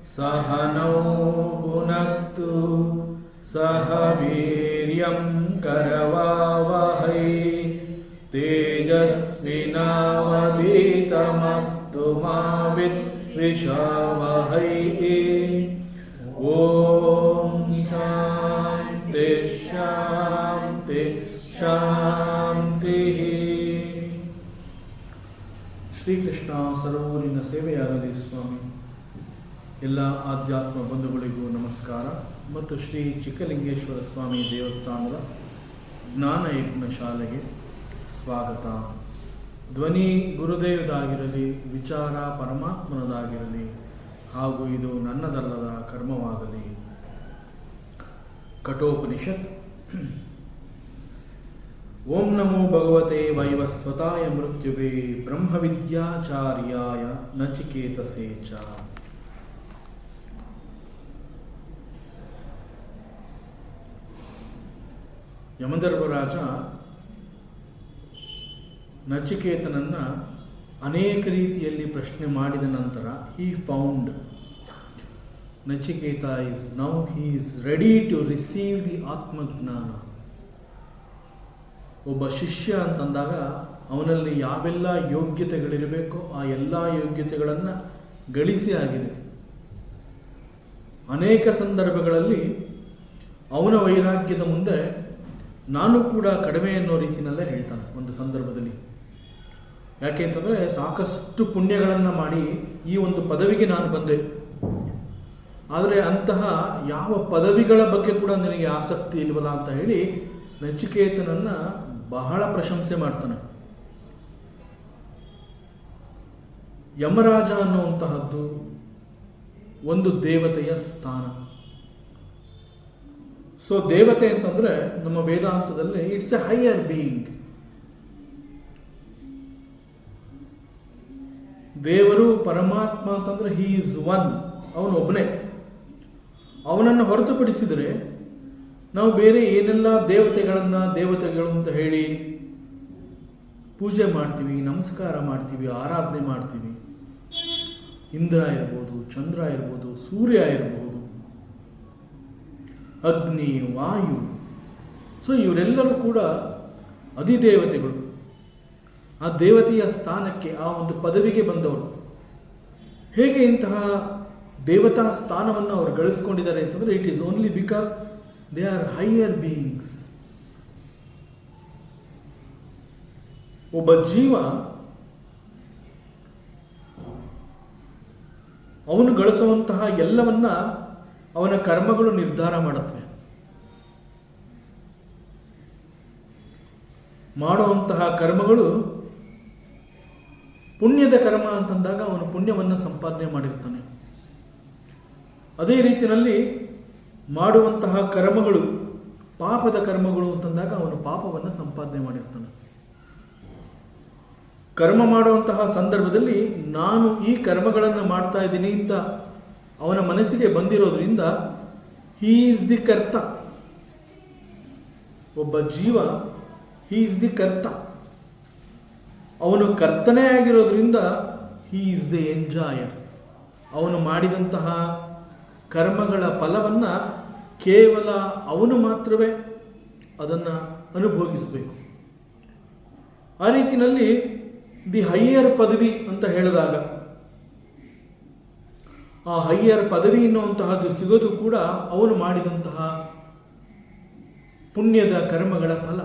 सहनौ भुनक्तु सह वीर्यं करवावहै तेजस्विनावधीतमस्तु मा विद्विषावहै। ॐ शान्ति शान्ति ಶಾಂತಿಃ. ಶ್ರೀಕೃಷ್ಣ ಸರೋವರಿನ ಸೇವೆಯಾಗಲಿ ಸ್ವಾಮಿ. ಎಲ್ಲ ಆಧ್ಯಾತ್ಮ ಬಂಧುಗಳಿಗೂ ನಮಸ್ಕಾರ ಮತ್ತು ಶ್ರೀ ಚಿಕ್ಕಲಿಂಗೇಶ್ವರ ಸ್ವಾಮಿ ದೇವಸ್ಥಾನದ ಜ್ಞಾನಯಜ್ಞ ಶಾಲೆಗೆ ಸ್ವಾಗತ. ಧ್ವನಿ ಗುರುದೇವದಾಗಿರಲಿ, ವಿಚಾರ ಪರಮಾತ್ಮನದಾಗಿರಲಿ, ಹಾಗೂ ಇದು ನನ್ನದಲ್ಲದ ಕರ್ಮವಾಗಲಿ. ಕಠೋಪನಿಷತ್. ಓಂ ನಮೋ ಭಗವತೆ ವೈವಸ್ವತಾಯ ಮೃತ್ಯುವೇ ಬ್ರಹ್ಮವಿದ್ಯಾಚಾರ್ಯಾಯ ನಚಿಕೇತಸೇ ಚ. ಯಮಧರ್ಮರಾಜ ನಚಿಕೇತನನ್ನು ಅನೇಕ ರೀತಿಯಲ್ಲಿ ಪ್ರಶ್ನೆ ಮಾಡಿದ ನಂತರ he found Nachiketa he is ready to receive the ಆತ್ಮಜ್ಞಾನ. ಒಬ್ಬ ಶಿಷ್ಯ ಅಂತಂದಾಗ ಅವನಲ್ಲಿ ಯಾವೆಲ್ಲ ಯೋಗ್ಯತೆಗಳಿರಬೇಕೋ ಆ ಎಲ್ಲ ಯೋಗ್ಯತೆಗಳನ್ನು ಗಳಿಸಿ ಆಗಿದೆ. ಅನೇಕ ಸಂದರ್ಭಗಳಲ್ಲಿ ಅವನ ವೈರಾಗ್ಯದ ಮುಂದೆ ನಾನು ಕೂಡ ಕಡಿಮೆ ಅನ್ನೋ ರೀತಿಯಲ್ಲೇ ಹೇಳ್ತಾನೆ ಒಂದು ಸಂದರ್ಭದಲ್ಲಿ. ಯಾಕೆ ಅಂತಂದರೆ, ಸಾಕಷ್ಟು ಪುಣ್ಯಗಳನ್ನು ಮಾಡಿ ಈ ಒಂದು ಪದವಿಗೆ ನಾನು ಬಂದೆ, ಆದರೆ ಅಂತಹ ಯಾವ ಪದವಿಗಳ ಬಗ್ಗೆ ಕೂಡ ನಿನಗೆ ಆಸಕ್ತಿ ಇಲ್ವಲ್ಲ ಅಂತ ಹೇಳಿ ನಚಿಕೇತನನ್ನು ಬಹಳ ಪ್ರಶಂಸೆ ಮಾಡ್ತಾನೆ. ಯಮರಾಜ ಅನ್ನುವಂತಹದ್ದು ಒಂದು ದೇವತೆಯ ಸ್ಥಾನ. ಸೊ ದೇವತೆ ಅಂತಂದರೆ ನಮ್ಮ ವೇದಾಂತದಲ್ಲಿ ಇಟ್ಸ್ ಎ ಹೈಯರ್ ಬೀಯಿಂಗ್. ದೇವರು ಪರಮಾತ್ಮ ಅಂತಂದರೆ ಹಿ ಈಸ್ ಒನ್, ಅವನು ಒಬ್ಬನೇ. ಅವನನ್ನು ಹೊರತುಪಡಿಸಿದರೆ ನಾವು ಬೇರೆ ಏನೆಲ್ಲ ದೇವತೆಗಳು ಅಂತ ಹೇಳಿ ಪೂಜೆ ಮಾಡ್ತೀವಿ, ನಮಸ್ಕಾರ ಮಾಡ್ತೀವಿ, ಆರಾಧನೆ ಮಾಡ್ತೀವಿ. ಇಂದ್ರ ಇರ್ಬೋದು, ಚಂದ್ರ ಇರ್ಬೋದು, ಸೂರ್ಯ ಇರ್ಬೋದು, ಅಗ್ನಿ, ವಾಯು. ಸೊ ಇವರೆಲ್ಲರೂ ಕೂಡ ಅಧಿದೇವತೆಗಳು. ಆ ದೇವತೆಯ ಸ್ಥಾನಕ್ಕೆ, ಆ ಒಂದು ಪದವಿಗೆ ಬಂದವರು. ಹೇಗೆ ಇಂತಹ ದೇವತಾ ಸ್ಥಾನವನ್ನು ಅವರು ಗಳಿಸ್ಕೊಂಡಿದ್ದಾರೆ ಅಂತಂದರೆ, it is only because they are higher beings. ಒಬ್ಬ ಜೀವ ಅವನು ಗಳಿಸುವಂತಹ ಎಲ್ಲವನ್ನ ಅವನ ಕರ್ಮಗಳು ನಿರ್ಧಾರ ಮಾಡುತ್ತವೆ. ಮಾಡುವಂತಹ ಕರ್ಮಗಳು ಪುಣ್ಯದ ಕರ್ಮ ಅಂತಂದಾಗ ಅವನು ಪುಣ್ಯವನ್ನು ಸಂಪಾದನೆ ಮಾಡಿರ್ತಾನೆ. ಅದೇ ರೀತಿಯಲ್ಲಿ ಮಾಡುವಂತಹ ಕರ್ಮಗಳು ಪಾಪದ ಕರ್ಮಗಳು ಅಂತಂದಾಗ ಅವನು ಪಾಪವನ್ನು ಸಂಪಾದನೆ ಮಾಡಿರ್ತಾನೆ. ಕರ್ಮ ಮಾಡುವಂತಹ ಸಂದರ್ಭದಲ್ಲಿ ನಾನು ಈ ಕರ್ಮಗಳನ್ನು ಮಾಡ್ತಾ ಇದ್ದೀನಿ ಅಂತ ಅವನ ಮನಸ್ಸಿಗೆ ಬಂದಿರೋದ್ರಿಂದ ಹಿ ಈಸ್ ದಿ ಕರ್ತ. ಒಬ್ಬ ಜೀವ ಹಿ ಈಸ್ ದಿ ಕರ್ತ. ಅವನು ಕರ್ತನೇ ಆಗಿರೋದ್ರಿಂದ ಹಿ ಈಸ್ ದಿ ಎಂಜಾಯರ್. ಅವನು ಮಾಡಿದಂತಹ ಕರ್ಮಗಳ ಫಲವನ್ನು ಕೇವಲ ಅವನು ಮಾತ್ರವೇ ಅದನ್ನು ಅನುಭೋಗಿಸಬೇಕು. ಆ ರೀತಿಯಲ್ಲಿ ದಿ ಹೈಯರ್ ಪದವಿ ಅಂತ ಹೇಳಿದಾಗ, ಆ ಹೈಯರ್ ಪದವಿ ಎನ್ನುವಂತಹದ್ದು ಸಿಗೋದು ಕೂಡ ಅವನು ಮಾಡಿದಂತಹ ಪುಣ್ಯದ ಕರ್ಮಗಳ ಫಲ.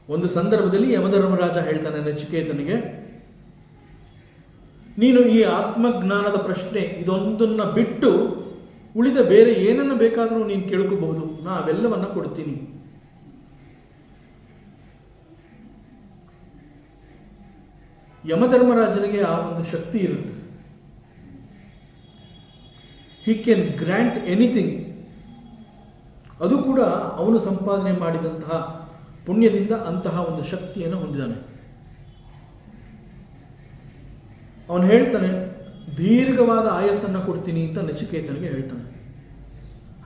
ಒಂದು ಸಂದರ್ಭದಲ್ಲಿ ಯಮಧರ್ಮರಾಜ ಹೇಳ್ತಾನೆ ನಚಿಕೇತನಿಗೆ, ನೀನು ಈ ಆತ್ಮಜ್ಞಾನದ ಪ್ರಶ್ನೆ ಇದೊಂದನ್ನು ಬಿಟ್ಟು ಉಳಿದ ಬೇರೆ ಏನನ್ನು ಬೇಕಾದರೂ ನೀನು ಕೇಳ್ಕೋಬಹುದು, ನಾ ಅವೆಲ್ಲವನ್ನ ಕೊಡ್ತೀನಿ. ಯಮಧರ್ಮರಾಜನಿಗೆ ಆ ಒಂದು ಶಕ್ತಿ ಇರುತ್ತೆ. He can grant anything. ಅದು ಕೂಡ ಅವನು ಸಂಪಾದನೆ ಮಾಡಿದಂತಹ ಪುಣ್ಯದಿಂದ ಅಂತಹ ಒಂದು ಶಕ್ತಿಯನ್ನು ಹೊಂದಿದ್ದಾನೆ. ಅವನು ಹೇಳ್ತಾನೆ, ದೀರ್ಘವಾದ ಆಯಸ್ಸನ್ನು ಕೊಡ್ತೀನಿ ಅಂತ ನಚಿಕೇತನಿಗೆ ಹೇಳ್ತಾನೆ.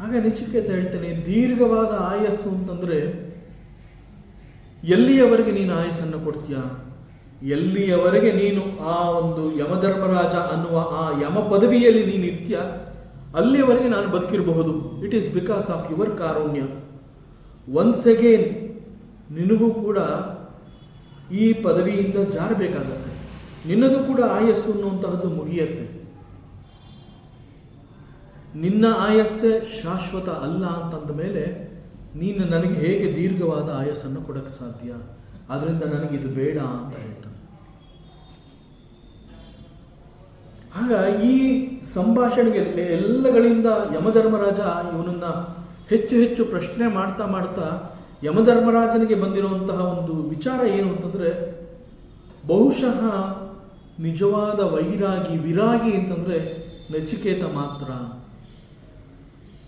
ಆಗ ನಚಿಕೇತ ಹೇಳ್ತಾನೆ, ದೀರ್ಘವಾದ ಆಯಸ್ಸು ಅಂತಂದರೆ ಎಲ್ಲಿಯವರೆಗೆ ನೀನು ಆಯಸ್ಸನ್ನು ಕೊಡ್ತೀಯ? ಎಲ್ಲಿಯವರೆಗೆ ನೀನು ಆ ಒಂದು ಯಮಧರ್ಮರಾಜ ಅನ್ನುವ ಆ ಯಮ ಪದವಿಯಲ್ಲಿ ನೀನು ಇರ್ತೀಯ, ಅಲ್ಲಿಯವರೆಗೆ ನಾನು ಬದುಕಿರಬಹುದು. It is because of your ಕಾರುಣ್ಯ. ಒನ್ಸ್ ಅಗೇನ್ ನಿನಗೂ ಕೂಡ ಈ ಪದವಿಯಿಂದ ಜಾರಬೇಕಾಗತ್ತೆ. ನಿನ್ನದು ಕೂಡ ಆಯಸ್ಸು ಅನ್ನುವಂತಹದ್ದು ಮುಗಿಯತ್ತೆ. ನಿನ್ನ ಆಯಸ್ಸೇ ಶಾಶ್ವತ ಅಲ್ಲ ಅಂತಂದ ಮೇಲೆ ನೀನು ನನಗೆ ಹೇಗೆ ದೀರ್ಘವಾದ ಆಯಸ್ಸನ್ನು ಕೊಡಕ್ಕೆ ಸಾಧ್ಯ? ಆದ್ದರಿಂದ ನನಗಿದು ಬೇಡ ಅಂತ ಹೇಳ್ತಾನೆ. ಆಗ ಈ ಸಂಭಾಷಣೆಗೆ ಎಲ್ಲಗಳಿಂದ ಯಮಧರ್ಮರಾಜ ಇವನನ್ನ ಹೆಚ್ಚು ಹೆಚ್ಚು ಪ್ರಶ್ನೆ ಮಾಡ್ತಾ ಮಾಡ್ತಾ ಯಮಧರ್ಮರಾಜನಿಗೆ ಬಂದಿರುವಂತಹ ಒಂದು ವಿಚಾರ ಏನು ಅಂತಂದರೆ, ಬಹುಶಃ ನಿಜವಾದ ವಿರಾಗಿ ಅಂತಂದರೆ ನಚಿಕೇತ ಮಾತ್ರ.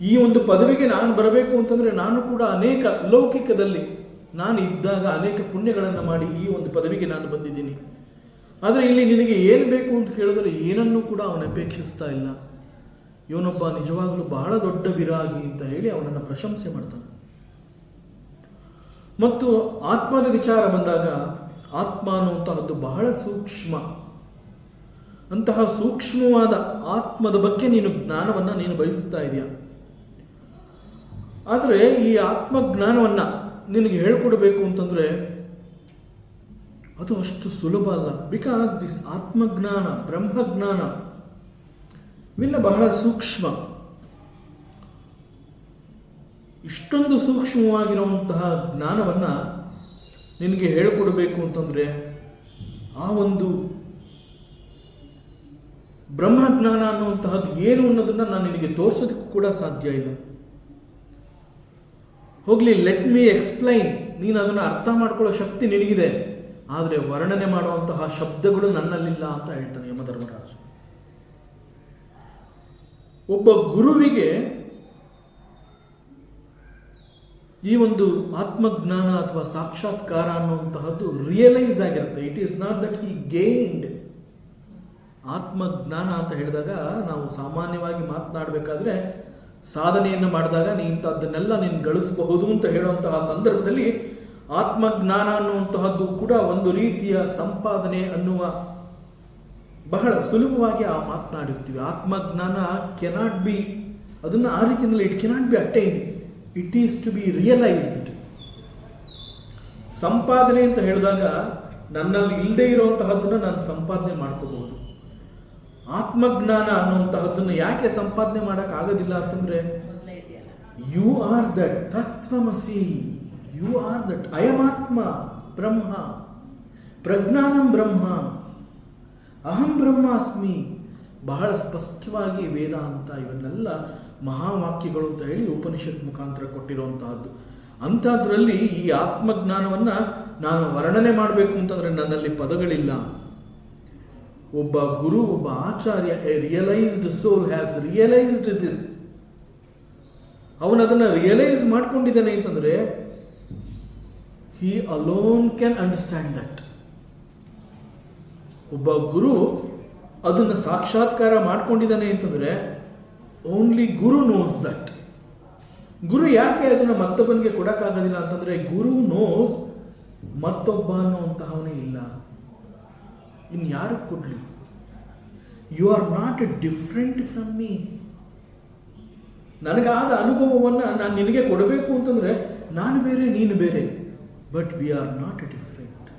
ಈ ಒಂದು ಪದವಿಗೆ ನಾನು ಬರಬೇಕು ಅಂತಂದರೆ ನಾನು ಕೂಡ ಅನೇಕ ಲೌಕಿಕದಲ್ಲಿ ನಾನು ಇದ್ದಾಗ ಅನೇಕ ಪುಣ್ಯಗಳನ್ನು ಮಾಡಿ ಈ ಒಂದು ಪದವಿಗೆ ನಾನು ಬಂದಿದ್ದೀನಿ. ಆದರೆ ಇಲ್ಲಿ ನಿನಗೆ ಏನು ಬೇಕು ಅಂತ ಕೇಳಿದ್ರೆ ಏನನ್ನೂ ಕೂಡ ಅವನು ಅಪೇಕ್ಷಿಸ್ತಾ ಇಲ್ಲ. ಇವನೊಬ್ಬ ನಿಜವಾಗಲೂ ಬಹಳ ದೊಡ್ಡ ವಿರಾಗಿ ಅಂತ ಹೇಳಿ ಅವನನ್ನು ಪ್ರಶಂಸೆ ಮಾಡ್ತಾನೆ. ಮತ್ತು ಆತ್ಮದ ವಿಚಾರ ಬಂದಾಗ ಆತ್ಮ ಅನ್ನುವಂತಹದ್ದು ಬಹಳ ಸೂಕ್ಷ್ಮ. ಅಂತಹ ಸೂಕ್ಷ್ಮವಾದ ಆತ್ಮದ ಬಗ್ಗೆ ಜ್ಞಾನವನ್ನು ನೀನು ಬಯಸ್ತಾ ಇದೆಯಾ? ಆದರೆ ಈ ಆತ್ಮಜ್ಞಾನವನ್ನು ನಿನಗೆ ಹೇಳ್ಕೊಡ್ಬೇಕು ಅಂತಂದರೆ ಅದು ಅಷ್ಟು ಸುಲಭ ಅಲ್ಲ. ಬಿಕಾಸ್ ದಿಸ್ ಆತ್ಮಜ್ಞಾನ, ಬ್ರಹ್ಮಜ್ಞಾನ ಇವೆಲ್ಲ ಬಹಳ ಸೂಕ್ಷ್ಮ. ಇಷ್ಟೊಂದು ಸೂಕ್ಷ್ಮವಾಗಿರುವಂತಹ ಜ್ಞಾನವನ್ನು ನಿನಗೆ ಹೇಳ್ಕೊಡ್ಬೇಕು ಅಂತಂದರೆ ಆ ಒಂದು ಬ್ರಹ್ಮಜ್ಞಾನ ಅನ್ನುವಂತಹದ್ದು ಏನು ಅನ್ನೋದನ್ನು ನಾನು ನಿನಗೆ ತೋರಿಸೋದಕ್ಕೂ ಕೂಡ ಸಾಧ್ಯ ಇಲ್ಲ. ಹೋಗ್ಲಿ, ಲೆಟ್ ಮೀ ಎಕ್ಸ್ಪ್ಲೈನ್. ನೀನು ಅದನ್ನು ಅರ್ಥ ಮಾಡ್ಕೊಳ್ಳೋ ಶಕ್ತಿ ನಿನಗಿದೆ, ಆದರೆ ವರ್ಣನೆ ಮಾಡುವಂತಹ ಶಬ್ದಗಳು ನನ್ನಲ್ಲಿಲ್ಲ ಅಂತ ಹೇಳ್ತಾನೆ ಯಮಧರ್ಮರಾಜ. ಒಬ್ಬ ಗುರುವಿಗೆ ಈ ಒಂದು ಆತ್ಮಜ್ಞಾನ ಅಥವಾ ಸಾಕ್ಷಾತ್ಕಾರ ಅನ್ನುವಂತಹದ್ದು ರಿಯಲೈಸ್ ಆಗಿರುತ್ತೆ. It is not that he gained. ಆತ್ಮಜ್ಞಾನ ಅಂತ ಹೇಳಿದಾಗ ನಾವು ಸಾಮಾನ್ಯವಾಗಿ ಮಾತನಾಡಬೇಕಾದ್ರೆ ಸಾಧನೆಯನ್ನು ಮಾಡಿದಾಗ ಇಂಥದ್ದನ್ನೆಲ್ಲ ನೀನು ಗಳಿಸಬಹುದು ಅಂತ ಹೇಳುವಂತಹ ಸಂದರ್ಭದಲ್ಲಿ ಆತ್ಮಜ್ಞಾನ ಅನ್ನುವಂತಹದ್ದು ಕೂಡ ಒಂದು ರೀತಿಯ ಸಂಪಾದನೆ ಅನ್ನುವ ಬಹಳ ಸುಲಭವಾಗಿ ಮಾತನಾಡಿರ್ತೀವಿ. ಆತ್ಮಜ್ಞಾನ ಕೆನಾಟ್ ಬಿ, ಅದನ್ನು ಆ ರೀತಿಯಲ್ಲಿ it cannot be attained, it is to be realized. ಸಂಪಾದನೆ ಅಂತ ಹೇಳಿದಾಗ ನನ್ನಲ್ಲಿ ಇಲ್ಲದೆ ಇರುವಂತಹದ್ದನ್ನು ನಾನು ಸಂಪಾದನೆ ಮಾಡ್ಕೋಬಹುದು. ಆತ್ಮಜ್ಞಾನ ಅನ್ನುವಂತಹದ್ದನ್ನು ಯಾಕೆ ಸಂಪಾದನೆ ಮಾಡೋಕ್ಕಾಗೋದಿಲ್ಲ ಅಂತಂದ್ರೆ, ಯು ಆರ್ ದಟ್ ತತ್ವಮಸಿ, ಯು ಆರ್ ದಟ್ ಅಯಮಾತ್ಮ ಬ್ರಹ್ಮ, ಪ್ರಜ್ಞಾನಂ ಬ್ರಹ್ಮ, ಅಹಂ ಬ್ರಹ್ಮಾಸ್ಮಿ. ಬಹಳ ಸ್ಪಷ್ಟವಾಗಿ ವೇದಾಂತ ಇವನ್ನೆಲ್ಲ ಮಹಾವಾಕ್ಯಗಳು ಅಂತ ಹೇಳಿ ಉಪನಿಷತ್ ಮುಖಾಂತರ ಕೊಟ್ಟಿರುವಂತಹದ್ದು. ಅಂಥದ್ರಲ್ಲಿ ಈ ಆತ್ಮಜ್ಞಾನವನ್ನು ನಾನು ವರ್ಣನೆ ಮಾಡಬೇಕು ಅಂತಂದರೆ ನನ್ನಲ್ಲಿ ಪದಗಳಿಲ್ಲ. ಒಬ್ಬ ಗುರು, ಒಬ್ಬ ಆಚಾರ್ಯ, a realised soul has realised this. ಅವನು ಅದನ್ನು ರಿಯಲೈಸ್ ಮಾಡ್ಕೊಂಡಿದ್ದಾನೆ ಅಂತಂದರೆ he alone can understand that. ಒಬ್ಬ ಗುರು ಅದನ್ನು ಸಾಕ್ಷಾತ್ಕಾರ ಮಾಡ್ಕೊಂಡಿದ್ದಾನೆ ಅಂತಂದರೆ ಓನ್ಲಿ ಗುರು ನೋಸ್ ದಟ್. ಗುರು ಯಾಕೆ ಅದನ್ನು ಮತ್ತೊಬ್ಬನಿಗೆ ಕೊಡೋಕ್ಕಾಗೋದಿಲ್ಲ ಅಂತಂದರೆ ಗುರು ನೋಸ್ ಮತ್ತೊಬ್ಬ ಅನ್ನುವಂತಹವನೇ ಇಲ್ಲ, ಇನ್ನು ಯಾರು ಕೊಡಲಿ. You are not different from me. ನನಗಾದ ಅನುಭವವನ್ನು ನಾನು ನಿನಗೆ ಕೊಡಬೇಕು ಅಂತಂದರೆ ನಾನು ಬೇರೆ ನೀನು ಬೇರೆ, but we are not different.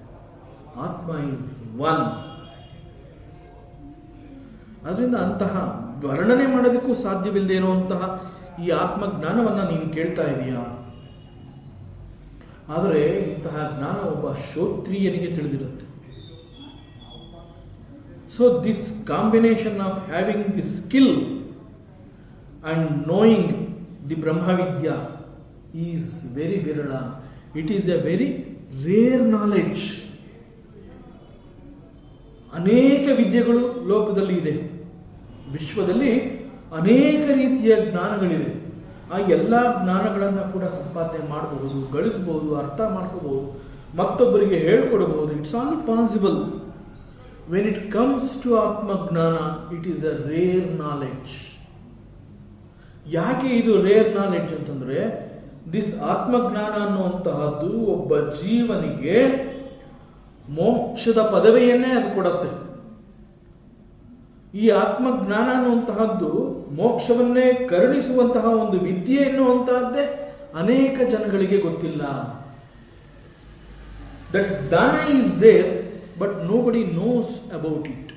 ಆತ್ಮ ಈಸ್ ಒನ್. ಅದರಿಂದ ಅಂತಹ ವರ್ಣನೆ ಮಾಡೋದಕ್ಕೂ ಸಾಧ್ಯವಿಲ್ಲದೆ ಇರುವಂತಹ ಈ ಆತ್ಮಜ್ಞಾನವನ್ನು ನೀನು ಕೇಳ್ತಾ ಇದೀಯಾ? ಆದರೆ ಇಂತಹ ಜ್ಞಾನ ಒಬ್ಬ ಶ್ರೋತ್ರಿಯನಿಗೆ ತಿಳಿದಿರುತ್ತೆ. So this combination of having the skill and knowing the ಬ್ರಹ್ಮವಿದ್ಯಾ ಈಸ್ ವೆರಿ ವಿರಳ. It is a very rare knowledge. ಅನೇಕ ವಿದ್ಯೆಗಳು ಲೋಕದಲ್ಲಿ ಇದೆ, ವಿಶ್ವದಲ್ಲಿ ಅನೇಕ ರೀತಿಯ ಜ್ಞಾನಗಳಿದೆ. ಆ ಎಲ್ಲ ಜ್ಞಾನಗಳನ್ನು ಕೂಡ ಸಂಪಾದನೆ ಮಾಡಬಹುದು, ಗಳಿಸಬಹುದು, ಅರ್ಥ ಮಾಡ್ಕೋಬಹುದು, ಮತ್ತೊಬ್ಬರಿಗೆ ಹೇಳ್ಕೊಡಬಹುದು. It's all possible. When it comes to ಆತ್ಮಜ್ಞಾನ, it is a rare knowledge. ಯಾಕೆ ಇದು ರೇರ್ ನಾಲೆಡ್ಜ್ ಅಂತಂದ್ರೆ, ದಿಸ್ ಆತ್ಮಜ್ಞಾನ ಅನ್ನುವಂತಹದ್ದು ಒಬ್ಬ ಜೀವನಿಗೆ ಮೋಕ್ಷದ ಪದವಿಯನ್ನೇ ಅದು ಕೊಡುತ್ತೆ. ಈ ಆತ್ಮಜ್ಞಾನ ಅನ್ನುವಂತಹದ್ದು ಮೋಕ್ಷವನ್ನೇ ಕರುಣಿಸುವಂತಹ ಒಂದು ವಿದ್ಯೆ ಎನ್ನುವಂತಹದ್ದೇ ಅನೇಕ ಜನಗಳಿಗೆ ಗೊತ್ತಿಲ್ಲ. ದಟ್ ದಾನ is there, but nobody knows about it.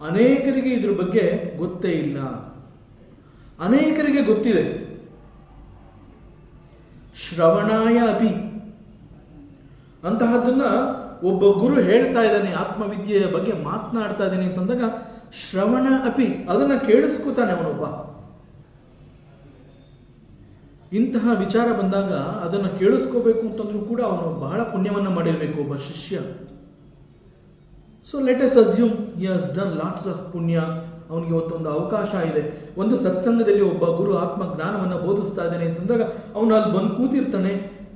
ಅನೇಕರಿಗೆ ಇದ್ರ ಬಗ್ಗೆ ಗೊತ್ತೇ ಇಲ್ಲ. ಅನೇಕರಿಗೆ ಗೊತ್ತಿದೆ. ಶ್ರವಣಾಯ ಅಪಿ ಅಂತಹದ್ದನ್ನ ಒಬ್ಬ ಗುರು ಹೇಳ್ತಾ ಇದ್ದಾನೆ, ಆತ್ಮವಿದ್ಯೆಯ ಬಗ್ಗೆ ಮಾತನಾಡ್ತಾ ಇದ್ದಾನೆ ಅಂತಂದಾಗ ಶ್ರವಣ ಅಪಿ, ಅದನ್ನ ಕೇಳಿಸ್ಕೊತಾನೆ ಅವನೊಬ್ಬ. ಇಂತಹ ವಿಚಾರ ಬಂದಾಗ ಅದನ್ನು ಕೇಳಿಸ್ಕೋಬೇಕು ಅಂತಂದ್ರೂ ಕೂಡ ಅವನು ಬಹಳ ಪುಣ್ಯವನ್ನು ಮಾಡಿರಬೇಕು ಒಬ್ಬ ಶಿಷ್ಯ. So let us assume he has done lots of ಪುಣ್ಯ. ಅವನಿಗೆ ಇವತ್ತೊಂದು ಅವಕಾಶ ಇದೆ. ಒಂದು ಸತ್ಸಂಗದಲ್ಲಿ ಒಬ್ಬ ಗುರು ಆತ್ಮ ಜ್ಞಾನವನ್ನು ಬೋಧಿಸ್ತಾ ಇದ್ದಾನೆ ಅಂತಂದಾಗ ಅವನು ಅಲ್ಲಿ ಬಂದು ಕೂತಿರ್ತಾನೆ,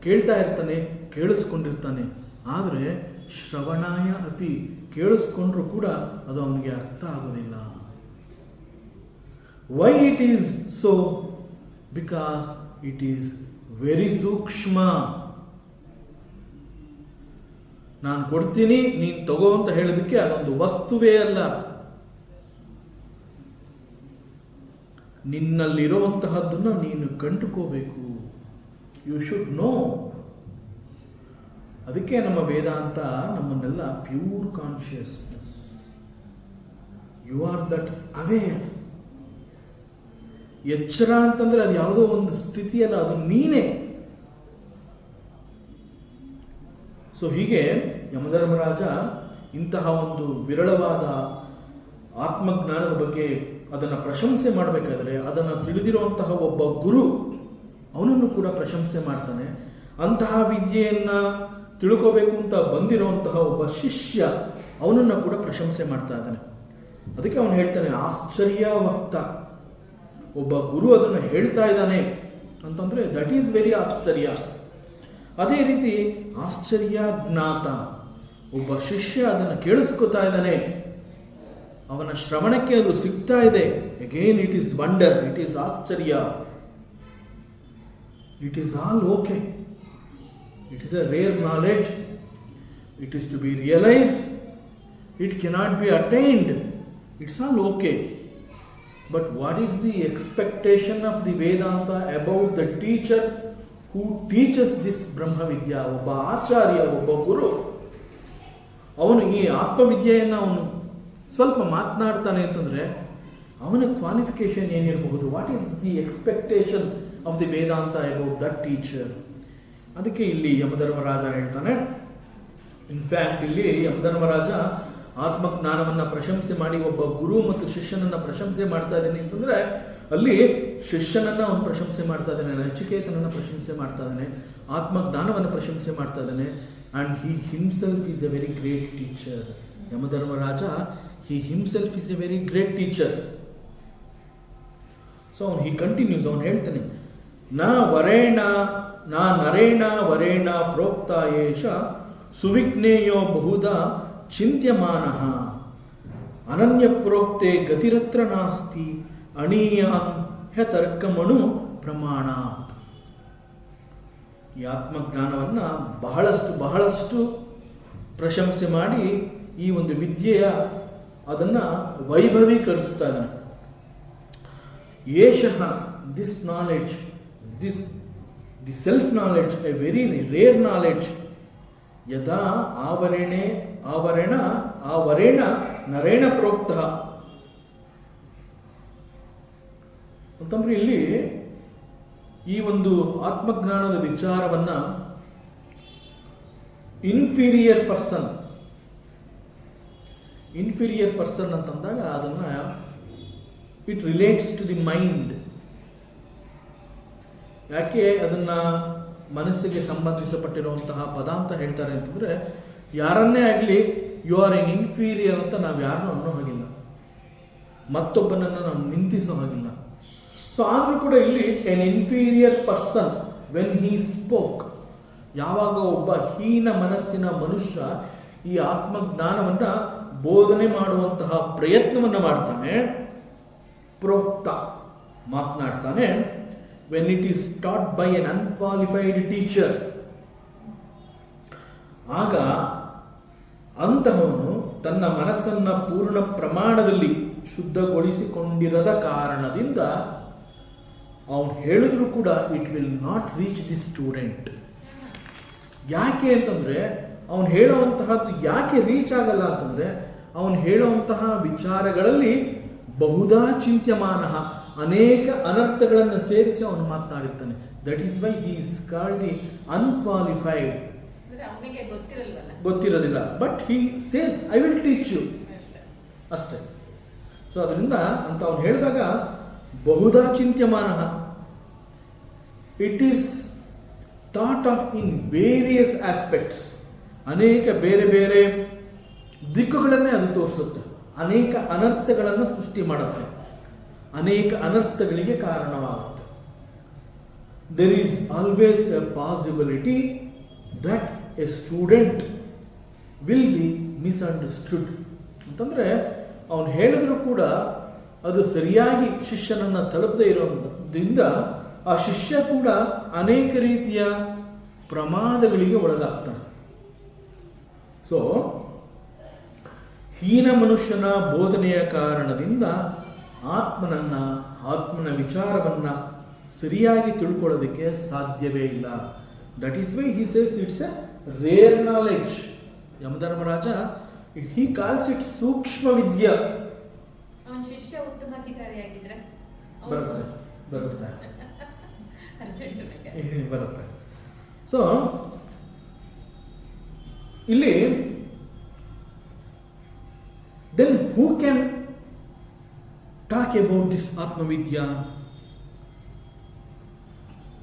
ಕೇಳ್ತಾ ಇರ್ತಾನೆ, ಕೇಳಿಸ್ಕೊಂಡಿರ್ತಾನೆ. ಆದರೆ ಶ್ರವಣಾಯ ಅಪಿ, ಕೇಳಿಸ್ಕೊಂಡ್ರೂ ಕೂಡ ಅದು ಅವನಿಗೆ ಅರ್ಥ ಆಗೋದಿಲ್ಲ. Why it is so? Because it is very ಸೂಕ್ಷ್ಮ. ನಾನು ಕೊಡ್ತೀನಿ, ನೀನು ತಗೋ ಅಂತ ಹೇಳೋದಕ್ಕೆ ಅದೊಂದು ವಸ್ತುವೇ ಅಲ್ಲ. ನಿನ್ನಲ್ಲಿರುವಂತಹದ್ದನ್ನು ನೀನು ಕಂಡುಕೋಬೇಕು. You should know. ಅದಕ್ಕೆ ನಮ್ಮ ವೇದಾಂತ ನಮ್ಮನ್ನೆಲ್ಲ pure consciousness. You are that aware. ಎಚ್ಚರ ಅಂತಂದ್ರೆ ಅದು ಯಾವುದೋ ಒಂದು ಸ್ಥಿತಿಯಲ್ಲ, ಅದು ನೀನೇ. ಸೊ ಹೀಗೆ ಯಮಧರ್ಮರಾಜ ಇಂತಹ ಒಂದು ವಿರಳವಾದ ಆತ್ಮಜ್ಞಾನದ ಬಗ್ಗೆ ಅದನ್ನು ಪ್ರಶಂಸೆ ಮಾಡಬೇಕಾದ್ರೆ ಅದನ್ನು ತಿಳಿದಿರುವಂತಹ ಒಬ್ಬ ಗುರು ಅವನನ್ನು ಕೂಡ ಪ್ರಶಂಸೆ ಮಾಡ್ತಾನೆ. ಅಂತಹ ವಿದ್ಯೆಯನ್ನು ತಿಳ್ಕೋಬೇಕು ಅಂತ ಬಂದಿರುವಂತಹ ಒಬ್ಬ ಶಿಷ್ಯ ಅವನನ್ನು ಕೂಡ ಪ್ರಶಂಸೆ ಮಾಡ್ತಾ ಇದ್ದಾನೆ. ಅದಕ್ಕೆ ಅವನು ಹೇಳ್ತಾನೆ ಆಶ್ಚರ್ಯ ವಕ್ತ. ಒಬ್ಬ ಗುರು ಅದನ್ನು ಹೇಳ್ತಾ ಇದ್ದಾನೆ ಅಂತಂದ್ರೆ ದಟ್ ಈಸ್ ವೆರಿ ಆಶ್ಚರ್ಯ. ಅದೇ ರೀತಿ ಆಶ್ಚರ್ಯ ಜ್ಞಾತ, ಒಬ್ಬ ಶಿಷ್ಯ ಅದನ್ನು ಕೇಳಿಸ್ಕೊತಾ ಇದ್ದಾನೆ, ಅವನ ಶ್ರವಣಕ್ಕೆ ಅದು ಸಿಗ್ತಾ ಇದೆ. Again it is wonder, it is ಆಶ್ಚರ್ಯ, it is all okay. It is a rare knowledge. It is to be realised. It cannot be attained. It's all okay. But what is the expectation of the Vedanta about the teacher who teaches this Brahma Vidya? ಒಬ್ಬ ಆಚಾರ್ಯ, ಒಬ್ಬ ಗುರು, ಅವನು ಈ ಆತ್ಮವಿದ್ಯೆಯನ್ನು ಅವನು ಸ್ವಲ್ಪ ಮಾತನಾಡ್ತಾನೆ ಅಂತಂದರೆ ಅವನ qualification ಏನಿರಬಹುದು? What is the expectation of the Vedanta about that teacher? ಅದಕ್ಕೆ ಇಲ್ಲಿ ಯಮಧರ್ಮರಾಜ ಹೇಳ್ತಾನೆ. ಇನ್ಫ್ಯಾಕ್ಟ್ ಇಲ್ಲಿ ಯಮಧರ್ಮರಾಜ ಆತ್ಮಜ್ಞಾನವನ್ನು ಪ್ರಶಂಸೆ ಮಾಡಿ ಒಬ್ಬ ಗುರು ಮತ್ತು ಶಿಷ್ಯನನ್ನು ಪ್ರಶಂಸೆ ಮಾಡ್ತಾ ಇದ್ದಾನೆ ಅಂತಂದರೆ ಅಲ್ಲಿ ಶಿಷ್ಯನನ್ನು ಅವನು ಪ್ರಶಂಸೆ ಮಾಡ್ತಾ ಇದ್ದಾನೆ, ನಚಿಕೇತನನ್ನು ಪ್ರಶಂಸೆ ಮಾಡ್ತಾ ಇದ್ದಾನೆ, ಆತ್ಮಜ್ಞಾನವನ್ನು ಪ್ರಶಂಸೆ ಮಾಡ್ತಾ ಇದ್ದಾನೆ. And he himself is a very great teacher. Yamadharmaraja he himself is a very great teacher. So ಅವನು ಹಿ ಕಂಟಿನ್ಯೂಸ್, ಅವನು ಹೇಳ್ತಾನೆ ನಾ ನರೇಣ ವರೇಣ ಪ್ರೋಕ್ತ ಏಷ ಸುವಿಜ್ಞೇಯೋ ಬಹುಧಾ ಚಿಂತ್ಯಮಾನಃ ಅನನ್ಯ ಪ್ರೋಕ್ತೆ ಗತಿರತ್ರ ನಾಸ್ತಿ ಅಣೀಯಾನ್ ಹ್ಯತರ್ಕಮಣು ಪ್ರಮಾಣಾತ್. ಈ ಆತ್ಮಜ್ಞಾನವನ್ನು ಬಹಳಷ್ಟು ಪ್ರಶಂಸೆ ಮಾಡಿ ಈ ಒಂದು ವಿದ್ಯೆಯ ಅದನ್ನು ವೈಭವೀಕರಿಸ್ತಾ ಇದ್ದಾನೆ. ಏಷಃ this knowledge, the self knowledge, a very rare knowledge. ಯದಾ ಆವರೇಣ ನರೇಣ ಪ್ರೋಕ್ತ ಅಂತಂದ್ರೆ ಇಲ್ಲಿ ಈ ಒಂದು ಆತ್ಮಜ್ಞಾನದ ವಿಚಾರವನ್ನ ಇನ್ಫೀರಿಯರ್ ಪರ್ಸನ್ ಅಂತಂದಾಗ ಅದನ್ನ it relates to the mind. ಯಾಕೆ ಅದನ್ನು ಮನಸ್ಸಿಗೆ ಸಂಬಂಧಿಸಪಟ್ಟಿರುವಂತಹ ಪದ ಅಂತ ಹೇಳ್ತಾರೆ ಅಂತಂದರೆ, ಯಾರನ್ನೇ ಆಗಲಿ ಯು ಆರ್ ಎನ್ ಇನ್ಫೀರಿಯರ್ ಅಂತ ನಾವು ಯಾರನ್ನೂ ಅನ್ನೋ ಹಾಗಿಲ್ಲ, ಮತ್ತೊಬ್ಬನನ್ನು ನಾವು ನಿಂತಿಸೋ ಹಾಗಿಲ್ಲ. ಸೊ ಆದರೂ ಕೂಡ ಇಲ್ಲಿ N inferior person when he spoke, ಯಾವಾಗ ಒಬ್ಬ ಹೀನ ಮನಸ್ಸಿನ ಮನುಷ್ಯ ಈ ಆತ್ಮಜ್ಞಾನವನ್ನು ಬೋಧನೆ ಮಾಡುವಂತಹ ಪ್ರಯತ್ನವನ್ನು ಮಾಡ್ತಾನೆ, ಪ್ರೋಕ್ತ ಮಾತನಾಡ್ತಾನೆ, when it is taught by an unqualified teacher, ಆಗ ಅಂತಹವನು ತನ್ನ ಮನಸ್ಸನ್ನು ಪೂರ್ಣ ಪ್ರಮಾಣದಲ್ಲಿ ಶುದ್ಧಗೊಳಿಸಿಕೊಂಡಿರದ ಕಾರಣದಿಂದ ಅವನು ಹೇಳಿದ್ರು ಕೂಡ it will not reach the student. ಯಾಕೆ ಅಂತಂದರೆ ಅವನು ಹೇಳುವಂತಹದ್ದು ಯಾಕೆ ರೀಚ್ ಆಗಲ್ಲ ಅಂತಂದರೆ, ಅವನು ಹೇಳುವಂತಹ ವಿಚಾರಗಳಲ್ಲಿ ಬಹುಧಾ ಚಿಂತ್ಯಮಾನ, ಅನೇಕ ಅನರ್ಥಗಳನ್ನು ಸೇರಿಸಿ ಅವನು ಮಾತನಾಡಿರ್ತಾನೆ. That is why he is called the unqualified. ಗೊತ್ತಿರೋದಿಲ್ಲ, but he says I will teach you ಅಷ್ಟೇ. ಸೊ ಅದರಿಂದ ಅಂತ ಅವನು ಹೇಳಿದಾಗ ಬಹುಧಾ ಚಿಂತ್ಯಮಾನ, it is thought of in various aspects, ಅನೇಕ ಬೇರೆ ಬೇರೆ ದಿಕ್ಕುಗಳನ್ನೇ ಅದು ತೋರಿಸುತ್ತೆ, ಅನೇಕ ಅನರ್ಥಗಳನ್ನು ಸೃಷ್ಟಿ ಮಾಡುತ್ತೆ, ಅನೇಕ ಅನರ್ಥಗಳಿಗೆ ಕಾರಣವಾಗುತ್ತೆ. There is always a possibility that a student will be misunderstood ಅಂತಂದರೆ, ಅವನು ಹೇಳಿದ್ರು ಕೂಡ ಅದು ಸರಿಯಾಗಿ ಶಿಷ್ಯನನ್ನು ತಲುಪದೇ ಇರೋದ್ರಿಂದ ಆ ಶಿಷ್ಯ ಕೂಡ ಅನೇಕ ರೀತಿಯ ಪ್ರಮಾದಗಳಿಗೆ ಒಳಗಾಗ್ತಾನೆ. ಸೊ ಹೀನ ಮನುಷ್ಯನ ಬೋಧನೆಯ ಕಾರಣದಿಂದ ಆತ್ಮನ ವಿಚಾರವನ್ನು ಸರಿಯಾಗಿ ತಿಳ್ಕೊಳ್ಳೋದಕ್ಕೆ ಸಾಧ್ಯವೇ ಇಲ್ಲ. That is why he says it's a rare knowledge. Yamadharmaraja he calls it ಸೂಕ್ಷ್ಮ ವಿದ್ಯಾ. ಅವನ ಶಿಷ್ಯ ಉತ್ತಮಾಧಿಕಾರಿಯಾಗಿದ್ರೆ ಬರುತ್ತೆ. ಸೊ ಇಲ್ಲಿ then who can talk about this Atmavidya?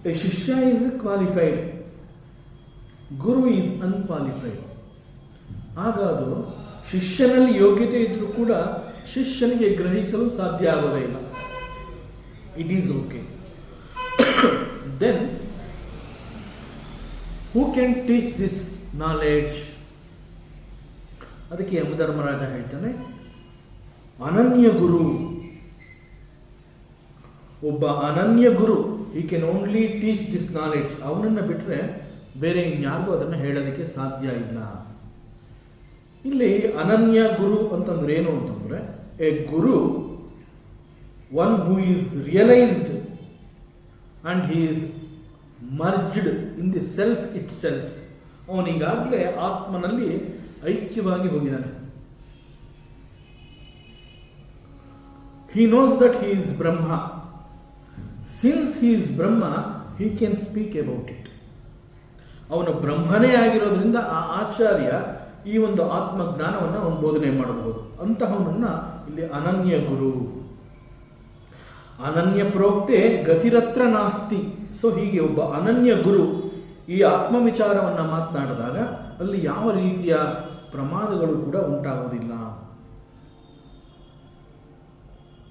A Shishya is qualified, Guru is unqualified. ಆಗ ಅದು ಶಿಷ್ಯನಲ್ಲಿ ಯೋಗ್ಯತೆ ಇದ್ರೂ ಕೂಡ ಶಿಷ್ಯನಿಗೆ ಗ್ರಹಿಸಲು ಸಾಧ್ಯ ಆಗೋದೇ ಇಲ್ಲ. It is okay. Then who can teach this knowledge? ಅದಕ್ಕೆ ಯಮಧರ್ಮರಾಜ ಹೇಳ್ತಾನೆ, ಅನನ್ಯ ಗುರು. ಒಬ್ಬ ಅನನ್ಯ ಗುರು, he can only teach this knowledge. ಅವನನ್ನು ಬಿಟ್ಟರೆ ಬೇರೆ ಇನ್ಯಾರಿಗೂ ಅದನ್ನು ಹೇಳೋದಕ್ಕೆ ಸಾಧ್ಯ ಇಲ್ಲ. ಇಲ್ಲಿ ಅನನ್ಯ ಗುರು ಅಂತಂದ್ರೆ ಏನು ಅಂತಂದರೆ, a guru one who is realised and he is merged in the self itself. ಅವನಿಗಾಗಲೇ ಆತ್ಮನಲ್ಲಿ ಐಕ್ಯವಾಗಿ ಹೋಗಿದ್ದಾನೆ. He knows that he is Brahma. Since he is Brahma, he can speak about it. ಅವನು ಬ್ರಹ್ಮನೇ ಆಗಿರೋದ್ರಿಂದ ಆ ಆಚಾರ್ಯ ಈ ಒಂದು ಆತ್ಮಜ್ಞಾನವನ್ನು ಅವನು ಬೋಧನೆ ಮಾಡಬಹುದು. ಅಂತಹವನನ್ನು ಇಲ್ಲಿ ಅನನ್ಯ ಗುರು. ಅನನ್ಯ ಪ್ರೋಕ್ತೆ ಗತಿರತ್ರ ನಾಸ್ತಿ. ಸೊ ಹೀಗೆ ಒಬ್ಬ ಅನನ್ಯ ಗುರು ಈ ಆತ್ಮವಿಚಾರವನ್ನು ಮಾತನಾಡಿದಾಗ ಅಲ್ಲಿ ಯಾವ ರೀತಿಯ ಪ್ರಮಾದಗಳು ಕೂಡ ಉಂಟಾಗುವುದಿಲ್ಲ.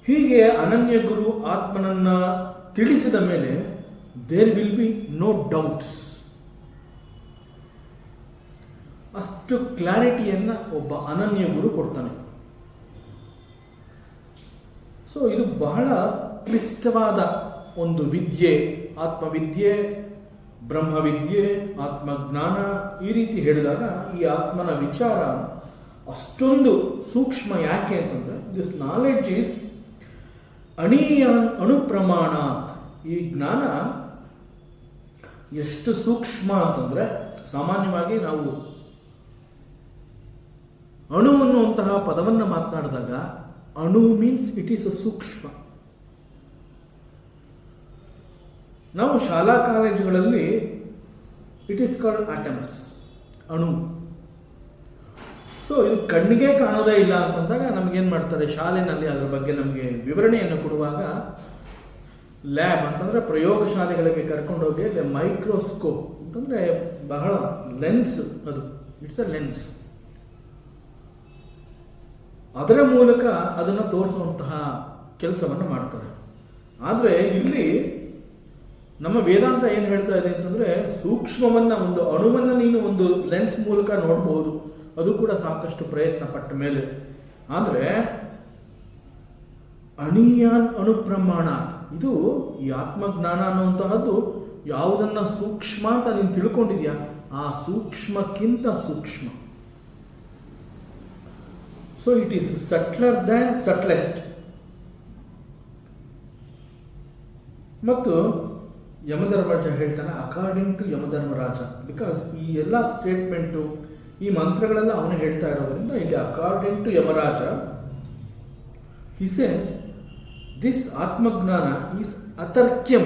ಹೀಗೆ ಅನನ್ಯ ಗುರು ಆತ್ಮನನ್ನ ತಿಳಿಸಿದ ಮೇಲೆ there will be no doubts. ಅಷ್ಟು ಕ್ಲಾರಿಟಿಯನ್ನು ಒಬ್ಬ ಅನನ್ಯ ಗುರು ಕೊಡ್ತಾನೆ. ಸೊ ಇದು ಬಹಳ ಕ್ಲಿಷ್ಟವಾದ ಒಂದು ವಿದ್ಯೆ. ಆತ್ಮವಿದ್ಯೆ, ಬ್ರಹ್ಮವಿದ್ಯೆ, ಆತ್ಮಜ್ಞಾನ ಈ ರೀತಿ ಹೇಳಿದಾಗ ಈ ಆತ್ಮನ ವಿಚಾರ ಅಷ್ಟೊಂದು ಸೂಕ್ಷ್ಮ. ಯಾಕೆ ಅಂತಂದರೆ ದಿಸ್ ನಾಲೆಡ್ಜ್ ಈಸ್ ಅಣುಪ್ರಮಾಣಾತ್. ಈ ಜ್ಞಾನ ಎಷ್ಟು ಸೂಕ್ಷ್ಮ ಅಂತಂದರೆ, ಸಾಮಾನ್ಯವಾಗಿ ನಾವು ಅಣು ಅನ್ನುವಂತಹ ಪದವನ್ನು ಮಾತನಾಡಿದಾಗ ಅಣು ಮೀನ್ಸ್ ಇಟ್ ಈಸ್ ಅ ಸೂಕ್ಷ್ಮ. ನಾವು ಶಾಲಾ ಕಾಲೇಜುಗಳಲ್ಲಿ ಇಟ್ ಈಸ್ ಕಾಲ್ಡ್ ಆಟಮ್ಸ್, ಅಣು. ಸೊ ಇದು ಕಣ್ಣಿಗೆ ಕಾಣೋದೇ ಇಲ್ಲ ಅಂತಂದಾಗ ನಮಗೇನು ಮಾಡ್ತಾರೆ, ಶಾಲೆಯಲ್ಲಿ ಅದರ ಬಗ್ಗೆ ನಮಗೆ ವಿವರಣೆಯನ್ನು ಕೊಡುವಾಗ ಲ್ಯಾಬ್ ಅಂತಂದರೆ ಪ್ರಯೋಗಶಾಲೆಗಳಿಗೆ ಕರ್ಕೊಂಡೋಗಿ ಅಲ್ಲಿ ಮೈಕ್ರೋಸ್ಕೋಪ್ ಅಂತಂದರೆ ಬಹಳ ಲೆನ್ಸ್, ಅದು ಇಟ್ಸ್ ಅ ಲೆನ್ಸ್, ಅದರ ಮೂಲಕ ಅದನ್ನು ತೋರಿಸುವಂತಹ ಕೆಲಸವನ್ನು ಮಾಡ್ತಾರೆ. ಆದರೆ ಇಲ್ಲಿ ನಮ್ಮ ವೇದಾಂತ ಏನು ಹೇಳ್ತಾ ಇದೆ ಅಂತಂದರೆ, ಸೂಕ್ಷ್ಮವನ್ನು, ಒಂದು ಅಣುವನ್ನು ನೀನು ಒಂದು ಲೆನ್ಸ್ ಮೂಲಕ ನೋಡ್ಬೋದು, ಅದು ಕೂಡ ಸಾಕಷ್ಟು ಪ್ರಯತ್ನ ಪಟ್ಟ ಮೇಲೆ. ಆದರೆ ಅಣಿಯಾನ್ ಅಣುಪ್ರಮಾಣ, ಇದು ಈ ಆತ್ಮಜ್ಞಾನ ಅನ್ನುವಂತಹದ್ದು ಯಾವುದನ್ನು ಸೂಕ್ಷ್ಮ ಅಂತ ನೀನು ತಿಳ್ಕೊಂಡಿದ್ಯಾ ಆ ಸೂಕ್ಷ್ಮಕ್ಕಿಂತ ಸೂಕ್ಷ್ಮ. So it is subtler than subtlest. ಮತ್ತು ಯಮಧರ್ಮರಾಜ ಹೇಳ್ತಾನೆ ಅಕಾರ್ಡಿಂಗ್ ಟು ಯಮಧರ್ಮರಾಜ, ಬಿಕಾಸ್ ಈ ಎಲ್ಲ ಸ್ಟೇಟ್ಮೆಂಟು, ಈ ಮಂತ್ರಗಳೆಲ್ಲ ಅವನೇ ಹೇಳ್ತಾ ಇರೋದ್ರಿಂದ ಇಲ್ಲಿ according to Yamaraja he says this ಆತ್ಮಜ್ಞಾನ ಈಸ್ ಅತರ್ಕ್ಯಂ.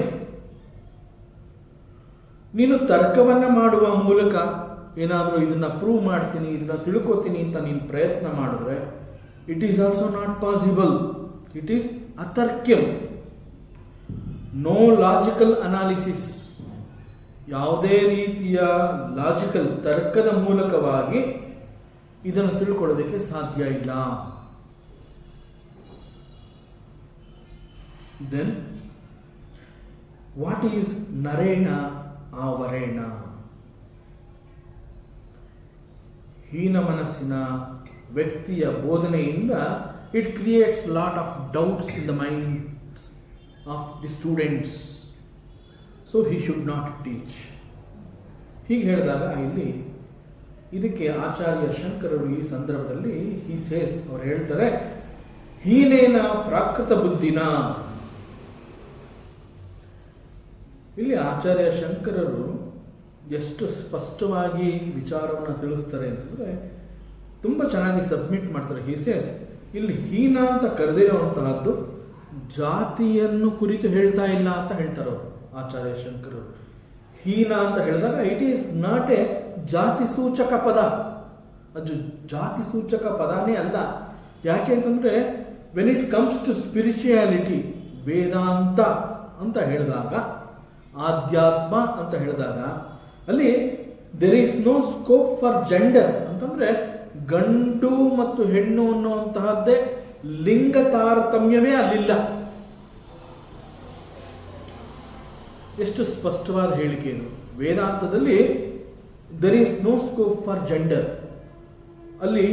ನೀನು ತರ್ಕವನ್ನು ಮಾಡುವ ಮೂಲಕ ಏನಾದರೂ ಇದನ್ನು ಪ್ರೂವ್ ಮಾಡ್ತೀನಿ, ಇದನ್ನು ತಿಳ್ಕೊತೀನಿ ಅಂತ ನೀನು ಪ್ರಯತ್ನ ಮಾಡಿದ್ರೆ it is also not possible. It is ಅತರ್ಕ್ಯಂ. ನೋ ಲಾಜಿಕಲ್ ಅನಾಲಿಸಿಸ್, ಯಾವುದೇ ರೀತಿಯ ಲಾಜಿಕಲ್ ತರ್ಕದ ಮೂಲಕವಾಗಿ ಇದನ್ನು ತಿಳ್ಕೊಳ್ಳೋದಕ್ಕೆ ಸಾಧ್ಯ ಇಲ್ಲ. ದೆನ್ ವಾಟ್ ಈಸ್ ನರೇಣ ಆವರೇಣ? ಹೀನ ಮನಸ್ಸಿನ ವ್ಯಕ್ತಿಯ ಬೋಧನೆಯಿಂದ it creates lot of doubts in the minds of the students, so he should not teach. ಹೀಗೆ ಹೇಳಿದಾಗ ಇಲ್ಲಿ ಇದಕ್ಕೆ ಆಚಾರ್ಯ ಶಂಕರರು ಈ ಸಂದರ್ಭದಲ್ಲಿ ಹಿ ಸೇಸ್, ಅವ್ರು ಹೇಳ್ತಾರೆ, ಹೀನೇನ ಪ್ರಾಕೃತ ಬುದ್ಧಿನ. ಇಲ್ಲಿ ಆಚಾರ್ಯ ಶಂಕರರು ಎಷ್ಟು ಸ್ಪಷ್ಟವಾಗಿ ವಿಚಾರವನ್ನು ತಿಳಿಸ್ತಾರೆ ಅಂತಂದರೆ ತುಂಬ ಚೆನ್ನಾಗಿ ಸಬ್ಮಿಟ್ ಮಾಡ್ತಾರೆ. ಹಿ ಸೇಸ್, ಇಲ್ಲಿ ಹೀನ ಅಂತ ಕರೆದಿರುವಂತಹದ್ದು ಜಾತಿಯನ್ನು ಕುರಿತು ಹೇಳ್ತಾ ಇಲ್ಲ ಅಂತ ಹೇಳ್ತಾರೆ ಅವರು ಆಚಾರ್ಯ ಶಂಕರರು. ಹೀನ ಅಂತ ಹೇಳಿದಾಗ ಇಟ್ ಈಸ್ ನಾಟ್ ಎ ಜಾತಿ ಸೂಚಕ ಪದ, ಅದು ಜಾತಿ ಸೂಚಕ ಪದನೇ ಅಲ್ಲ. ಯಾಕೆ ಅಂತಂದರೆ when it comes to spirituality, Vedanta ಅಂತ ಹೇಳಿದಾಗ, ಆಧ್ಯಾತ್ಮ ಅಂತ ಹೇಳಿದಾಗ ಅಲ್ಲಿ there is no scope for gender ಅಂತಂದರೆ ಗಂಡು ಮತ್ತು ಹೆಣ್ಣು ಅನ್ನುವಂತಹದ್ದೇ ಲಿಂಗ ತಾರತಮ್ಯವೇ ಅಲ್ಲಿಲ್ಲ. ಎಷ್ಟು ಸ್ಪಷ್ಟವಾದ ಹೇಳಿಕೆ ಇದು. ವೇದಾಂತದಲ್ಲಿ there is no scope for gender, ಅಲ್ಲಿ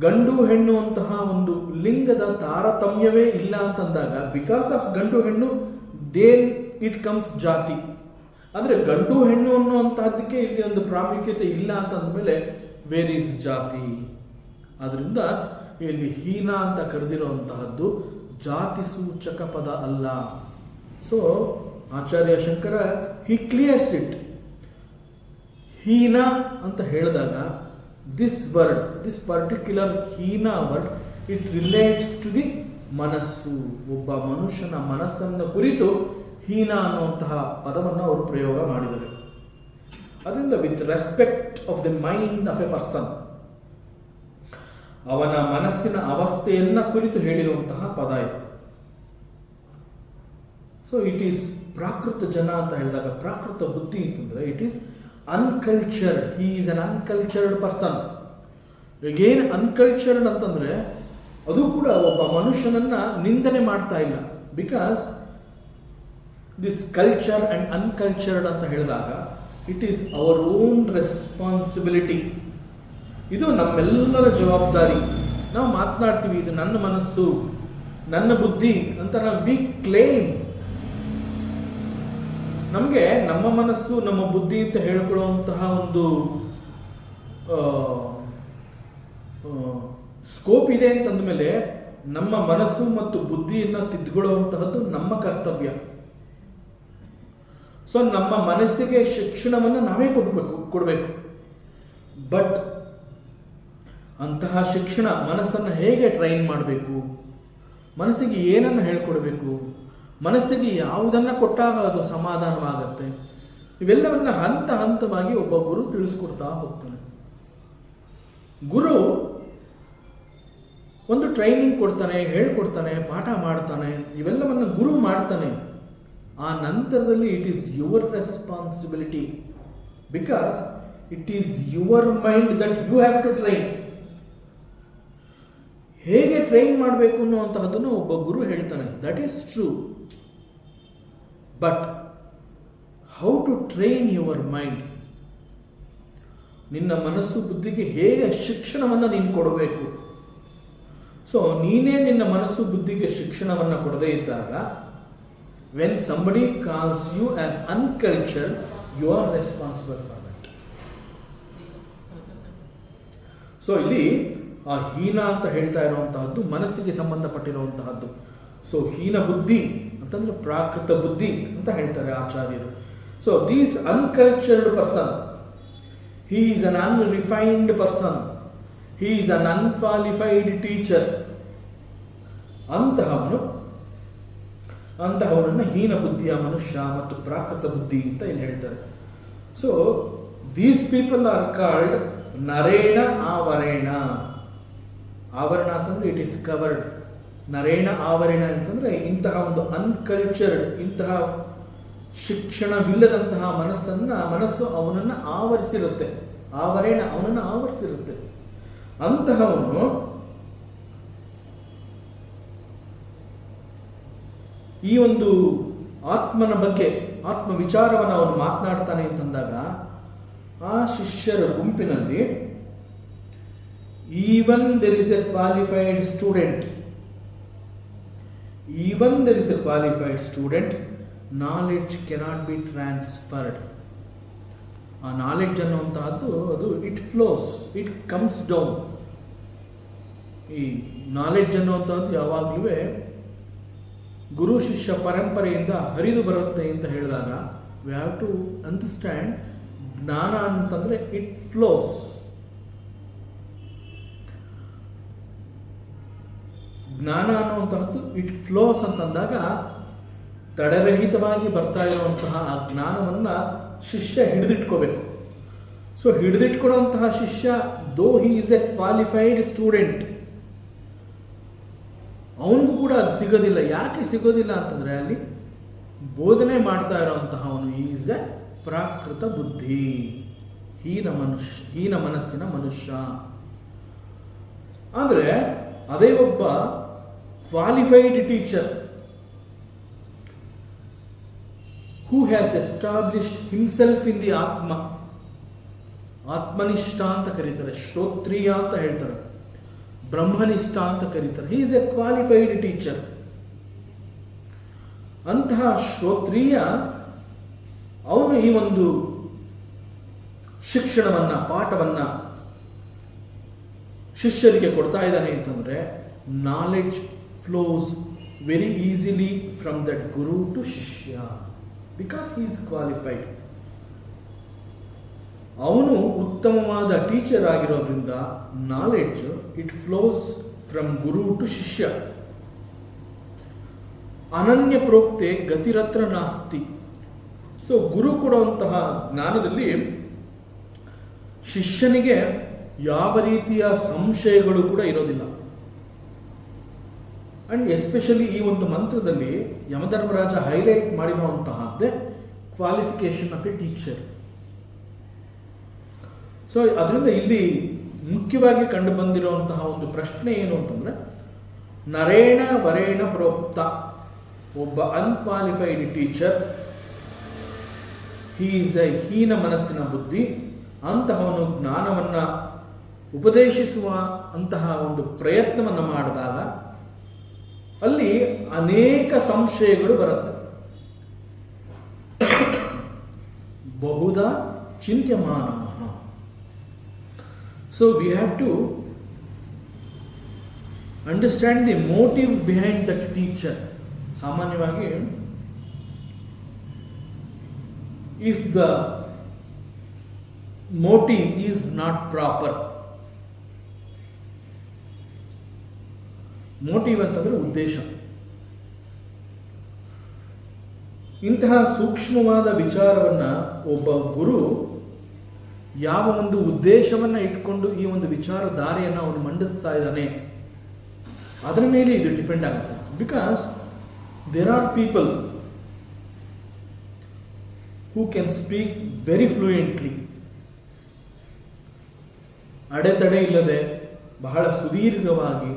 ಗಂಡು ಹೆಣ್ಣು ಅಂತಹ ಒಂದು ಲಿಂಗದ ತಾರತಮ್ಯವೇ ಇಲ್ಲ ಅಂತಂದಾಗ, ಬಿಕಾಸ್ ಆಫ್ ಗಂಡು ಹೆಣ್ಣು ದೇನ್ ಇಟ್ ಕಮ್ಸ್ ಜಾತಿ. ಆದರೆ ಗಂಡು ಹೆಣ್ಣು ಅನ್ನುವಂತಹದ್ದಕ್ಕೆ ಇಲ್ಲಿ ಒಂದು ಪ್ರಾಮುಖ್ಯತೆ ಇಲ್ಲ ಅಂತ ಅಂದಮೇಲೆ ವೇರ್ ಈಸ್ ಜಾತಿ. ಆದ್ದರಿಂದ ಇಲ್ಲಿ ಹೀನ ಅಂತ ಕರೆದಿರುವಂತಹದ್ದು ಜಾತಿ ಸೂಚಕ ಪದ ಅಲ್ಲ. So Acharya Shankara he clears it. ಹೀನ ಅಂತ ಹೇಳಿದಾಗ ದಿಸ್ ವರ್ಡ್, ದಿಸ್ ಪರ್ಟಿಕ್ಯುಲರ್ ಹೀನ word, it relates to the ಮನಸ್ಸು. ಒಬ್ಬ ಮನುಷ್ಯನ ಮನಸ್ಸನ್ನು ಕುರಿತು ಹೀನ ಅನ್ನುವಂತಹ ಪದವನ್ನು ಅವರು ಪ್ರಯೋಗ ಮಾಡಿದರು. ಅದರಿಂದ with respect of the mind of A person, ಅವನ ಮನಸ್ಸಿನ ಅವಸ್ಥೆಯನ್ನ ಕುರಿತು ಹೇಳಿರುವಂತಹ ಪದ ಇದು. ಸೊ ಇಟ್ ಈಸ್ ಪ್ರಾಕೃತ ಜನ ಅಂತ ಹೇಳಿದಾಗ, ಪ್ರಾಕೃತ ಬುದ್ಧಿ ಅಂತಂದ್ರೆ it is uncultured. He is an uncultured person. ಈಗೇನು ಅನ್ಕಲ್ಚರ್ಡ್ ಅಂತಂದ್ರೆ ಅದು ಕೂಡ ಒಬ್ಬ ಮನುಷ್ಯನನ್ನ ನಿಂದನೆ ಮಾಡ್ತಾ ಇಲ್ಲ. Because this culture and uncultured ಅಂತ ಹೇಳಿದಾಗ it is our own responsibility. ಇದು ನಮ್ಮೆಲ್ಲರ ಜವಾಬ್ದಾರಿ. ನಾವು ಮಾತನಾಡ್ತೀವಿ ಇದು ನನ್ನ ಮನಸ್ಸು, ನನ್ನ ಬುದ್ಧಿ ಅಂತ ನಾವು ವಿ ಕ್ಲೇಮ್. ನಮಗೆ ನಮ್ಮ ಮನಸ್ಸು ನಮ್ಮ ಬುದ್ಧಿ ಅಂತ ಹೇಳ್ಕೊಳ್ಳುವಂತಹ ಒಂದು ಸ್ಕೋಪ್ ಇದೆ ಅಂತಂದಮೇಲೆ ನಮ್ಮ ಮನಸ್ಸು ಮತ್ತು ಬುದ್ಧಿಯನ್ನು ತಿದ್ದುಕೊಳ್ಳುವಂತಹದ್ದು ನಮ್ಮ ಕರ್ತವ್ಯ. ಸೊ ನಮ್ಮ ಮನಸ್ಸಿಗೆ ಶಿಕ್ಷಣವನ್ನು ನಾವೇ ಕೊಡಬೇಕು. ಬಟ್ ಅಂತಹ ಶಿಕ್ಷಣ ಮನಸ್ಸನ್ನು ಹೇಗೆ ಟ್ರೈನ್ ಮಾಡಬೇಕು, ಮನಸ್ಸಿಗೆ ಏನನ್ನು ಹೇಳ್ಕೊಡ್ಬೇಕು, ಮನಸ್ಸಿಗೆ ಯಾವುದನ್ನು ಕೊಟ್ಟಾಗ ಅದು ಸಮಾಧಾನವಾಗತ್ತೆ, ಇವೆಲ್ಲವನ್ನ ಹಂತ ಹಂತವಾಗಿ ಒಬ್ಬ ಗುರು ತಿಳಿಸ್ಕೊಡ್ತಾ ಹೋಗ್ತಾನೆ. ಗುರು ಒಂದು ಟ್ರೈನಿಂಗ್ ಕೊಡ್ತಾನೆ, ಹೇಳ್ಕೊಡ್ತಾನೆ, ಪಾಠ ಮಾಡ್ತಾನೆ, ಇವೆಲ್ಲವನ್ನು ಗುರು ಮಾಡ್ತಾನೆ. ಆ ನಂತರದಲ್ಲಿ it is your responsibility, because it is your mind that you have to train. ಹೇಗೆ ಟ್ರೈನ್ ಮಾಡಬೇಕು ಅನ್ನುವಂತಹದ್ದನ್ನು ಒಬ್ಬ ಗುರು ಹೇಳ್ತಾನೆ, that is true. But how to train your mind, ನಿನ್ನ ಮನಸ್ಸು ಬುದ್ಧಿಗೆ ಹೇಗೆ ಶಿಕ್ಷಣವನ್ನು ನೀನು ಕೊಡಬೇಕು. ಸೊ ನೀನೇ ನಿನ್ನ ಮನಸ್ಸು ಬುದ್ಧಿಗೆ ಶಿಕ್ಷಣವನ್ನು ಕೊಡದೇ ಇದ್ದಾಗ, when somebody calls you as uncultured, you are responsible for that. So ಇಲ್ಲಿ ಆ ಹೀನ ಅಂತ ಹೇಳ್ತಾ ಇರುವಂತಹದ್ದು ಮನಸ್ಸಿಗೆ ಸಂಬಂಧಪಟ್ಟಿರುವಂತಹದ್ದು. ಸೊ ಹೀನ ಬುದ್ಧಿ ಅಂತಂದ್ರೆ ಪ್ರಾಕೃತ ಬುದ್ಧಿ ಅಂತ ಹೇಳ್ತಾರೆ ಆಚಾರ್ಯರು. So these uncultured person, he is an unrefined person, he is an unqualified teacher. ಅಂತಹವನನ್ನು ಹೀನ ಬುದ್ಧಿಯ ಮನುಷ್ಯ ಮತ್ತು ಪ್ರಾಕೃತ ಬುದ್ಧಿ ಅಂತ ಇಲ್ಲಿ ಹೇಳ್ತಾರೆ. So these people are called ನರೇಣ ಆವರೇಣ. ಆವರಣ ಅಂತಂದ್ರೆ ಇಟ್ ಈಸ್ ಕವರ್ಡ್. ನರೇಣ ಆವರಣ ಅಂತಂದ್ರೆ ಇಂತಹ ಒಂದು ಅನ್ಕಲ್ಚರ್ಡ್, ಇಂತಹ ಶಿಕ್ಷಣವಿಲ್ಲದಂತಹ ಮನಸ್ಸು ಅವನನ್ನು ಆವರಿಸಿರುತ್ತೆ. ಆವರಣ ಅವನನ್ನು ಆವರಿಸಿರುತ್ತೆ. ಅಂತಹವನು ಈ ಒಂದು ಆತ್ಮನ ಬಗ್ಗೆ, ಆತ್ಮ ವಿಚಾರವನ್ನು ಅವನು ಮಾತನಾಡ್ತಾನೆ ಅಂತಂದಾಗ ಆ ಶಿಷ್ಯರ ಗುಂಪಿನಲ್ಲಿ even there is A qualified student, knowledge cannot be transferred. ಆ ನಾಲೆಡ್ಜ್ ಅನ್ನುವಂತಹದ್ದು ಅದು it flows, it comes down. ಈ ನಾಲೆಡ್ಜ್ ಅನ್ನುವಂತಹದ್ದು ಯಾವಾಗಲೂ ಗುರು ಶಿಷ್ಯ ಪರಂಪರೆಯಿಂದ ಹರಿದು ಬರುತ್ತೆ ಅಂತ ಹೇಳಿದಾಗ ವಿ ಹ್ಯಾವ್ ಟು ಅಂಡರ್ಸ್ಟ್ಯಾಂಡ್, ಜ್ಞಾನ ಅಂತಂದ್ರೆ ಇಟ್ ಫ್ಲೋಸ್. ಜ್ಞಾನ ಅನ್ನುವಂತಹದ್ದು ಇಟ್ ಫ್ಲೋಸ್ ಅಂತಂದಾಗ ತಡೆರಹಿತವಾಗಿ ಬರ್ತಾ ಇರುವಂತಹ ಆ ಜ್ಞಾನವನ್ನ ಶಿಷ್ಯ ಹಿಡಿದಿಟ್ಕೋಬೇಕು. ಸೊ ಹಿಡಿದಿಟ್ಕೊಳ್ಳುವಂತಹ ಶಿಷ್ಯ, ದೋ ಹಿ ಈಸ್ ಎ ಕ್ವಾಲಿಫೈಡ್ ಸ್ಟೂಡೆಂಟ್, ಅವನಿಗೂ ಕೂಡ ಅದು ಸಿಗೋದಿಲ್ಲ. ಯಾಕೆ ಸಿಗೋದಿಲ್ಲ ಅಂತಂದ್ರೆ ಅಲ್ಲಿ ಬೋಧನೆ ಮಾಡ್ತಾ ಇರೋಂತಹ ಅವನು ಈಸ್ ಎ ಪ್ರಾಕೃತ ಬುದ್ಧಿ, ಹೀನ ಮನಸ್ಸಿನ ಮನುಷ್ಯ. ಆದರೆ ಅದೇ ಒಬ್ಬ qualified teacher who has established himself in the ಆತ್ಮನಿಷ್ಠ ಅಂತ ಕರೀತಾರೆ, ಶ್ರೋತ್ರಿಯ ಅಂತ ಹೇಳ್ತಾರೆ, ಬ್ರಹ್ಮನಿಷ್ಠ ಅಂತ ಕರೀತಾರೆ. he is a qualified teacher. ಅಂತಹ ಶ್ರೋತ್ರಿಯ ಅವನು ಈ ಒಂದು ಶಿಕ್ಷಣವನ್ನ, ಪಾಠವನ್ನ ಶಿಷ್ಯರಿಗೆ ಕೊಡ್ತಾ ಇದ್ದಾನೆ ಅಂತಂದ್ರೆ knowledge flows very easily from that guru to shishya, because he is qualified. ಅವನು ಉತ್ತಮವಾದ ಟೀಚರ್ ಆಗಿರೋದ್ರಿಂದ knowledge it flows from guru to shishya. ಅನನ್ಯ ಪ್ರೋಕ್ತೆ ಗತಿರತ್ರ ನಾಸ್ತಿ. ಸೊ ಗುರು ಕೊಡುವಂತಹ ಜ್ಞಾನದಲ್ಲಿ ಶಿಷ್ಯನಿಗೆ ಯಾವ ರೀತಿಯ ಸಂಶಯಗಳು ಕೂಡ ಇರೋದಿಲ್ಲ. ಅಂಡ್ ಎಸ್ಪೆಷಲಿ ಈ ಒಂದು ಮಂತ್ರದಲ್ಲಿ ಯಮಧರ್ಮರಾಜ ಹೈಲೈಟ್ ಮಾಡಿರುವಂತಹದ್ದೇ qualification of a teacher. So ಅದರಿಂದ ಇಲ್ಲಿ ಮುಖ್ಯವಾಗಿ ಕಂಡು ಬಂದಿರುವಂತಹ ಒಂದು ಪ್ರಶ್ನೆ ಏನು ಅಂತಂದ್ರೆ, ನರೇಣ ವರೇಣ ಪ್ರೋಕ್ತ, ಒಬ್ಬ unqualified teacher, he is A ಹೀನ ಮನಸ್ಸಿನ ಬುದ್ಧಿ, ಅಂತಹವನು ಜ್ಞಾನವನ್ನ ಉಪದೇಶಿಸುವ ಅಂತಹ ಒಂದು ಪ್ರಯತ್ನವನ್ನು ಮಾಡಿದಾಗ ಅಲ್ಲಿ ಅನೇಕ ಸಂಶಯಗಳು ಬರುತ್ತೆ. ಬಹುಧಾ ಚಿಂತ್ಯಮಾನ. So we have to understand the motive behind that teacher. ಸಾಮಾನ್ಯವಾಗಿ if the motive is not proper, motive ಅಂತಂದ್ರೆ ಉದ್ದೇಶ, ಇಂತಹ ಸೂಕ್ಷ್ಮವಾದ ವಿಚಾರವನ್ನ ಒಬ್ಬ ಗುರು ಯಾವ ಒಂದು ಉದ್ದೇಶವನ್ನು ಇಟ್ಕೊಂಡು ಈ ಒಂದು ವಿಚಾರಧಾರೆಯನ್ನು ಅವನು ಮಂಡಿಸ್ತಾ ಇದ್ದಾನೆ ಅದರ ಮೇಲೆ ಇದು ಡಿಪೆಂಡ್ ಆಗುತ್ತೆ. Because there are people who can speak very fluently, ಅಡೆತಡೆ ಇಲ್ಲದೆ ಬಹಳ ಸುದೀರ್ಘವಾಗಿ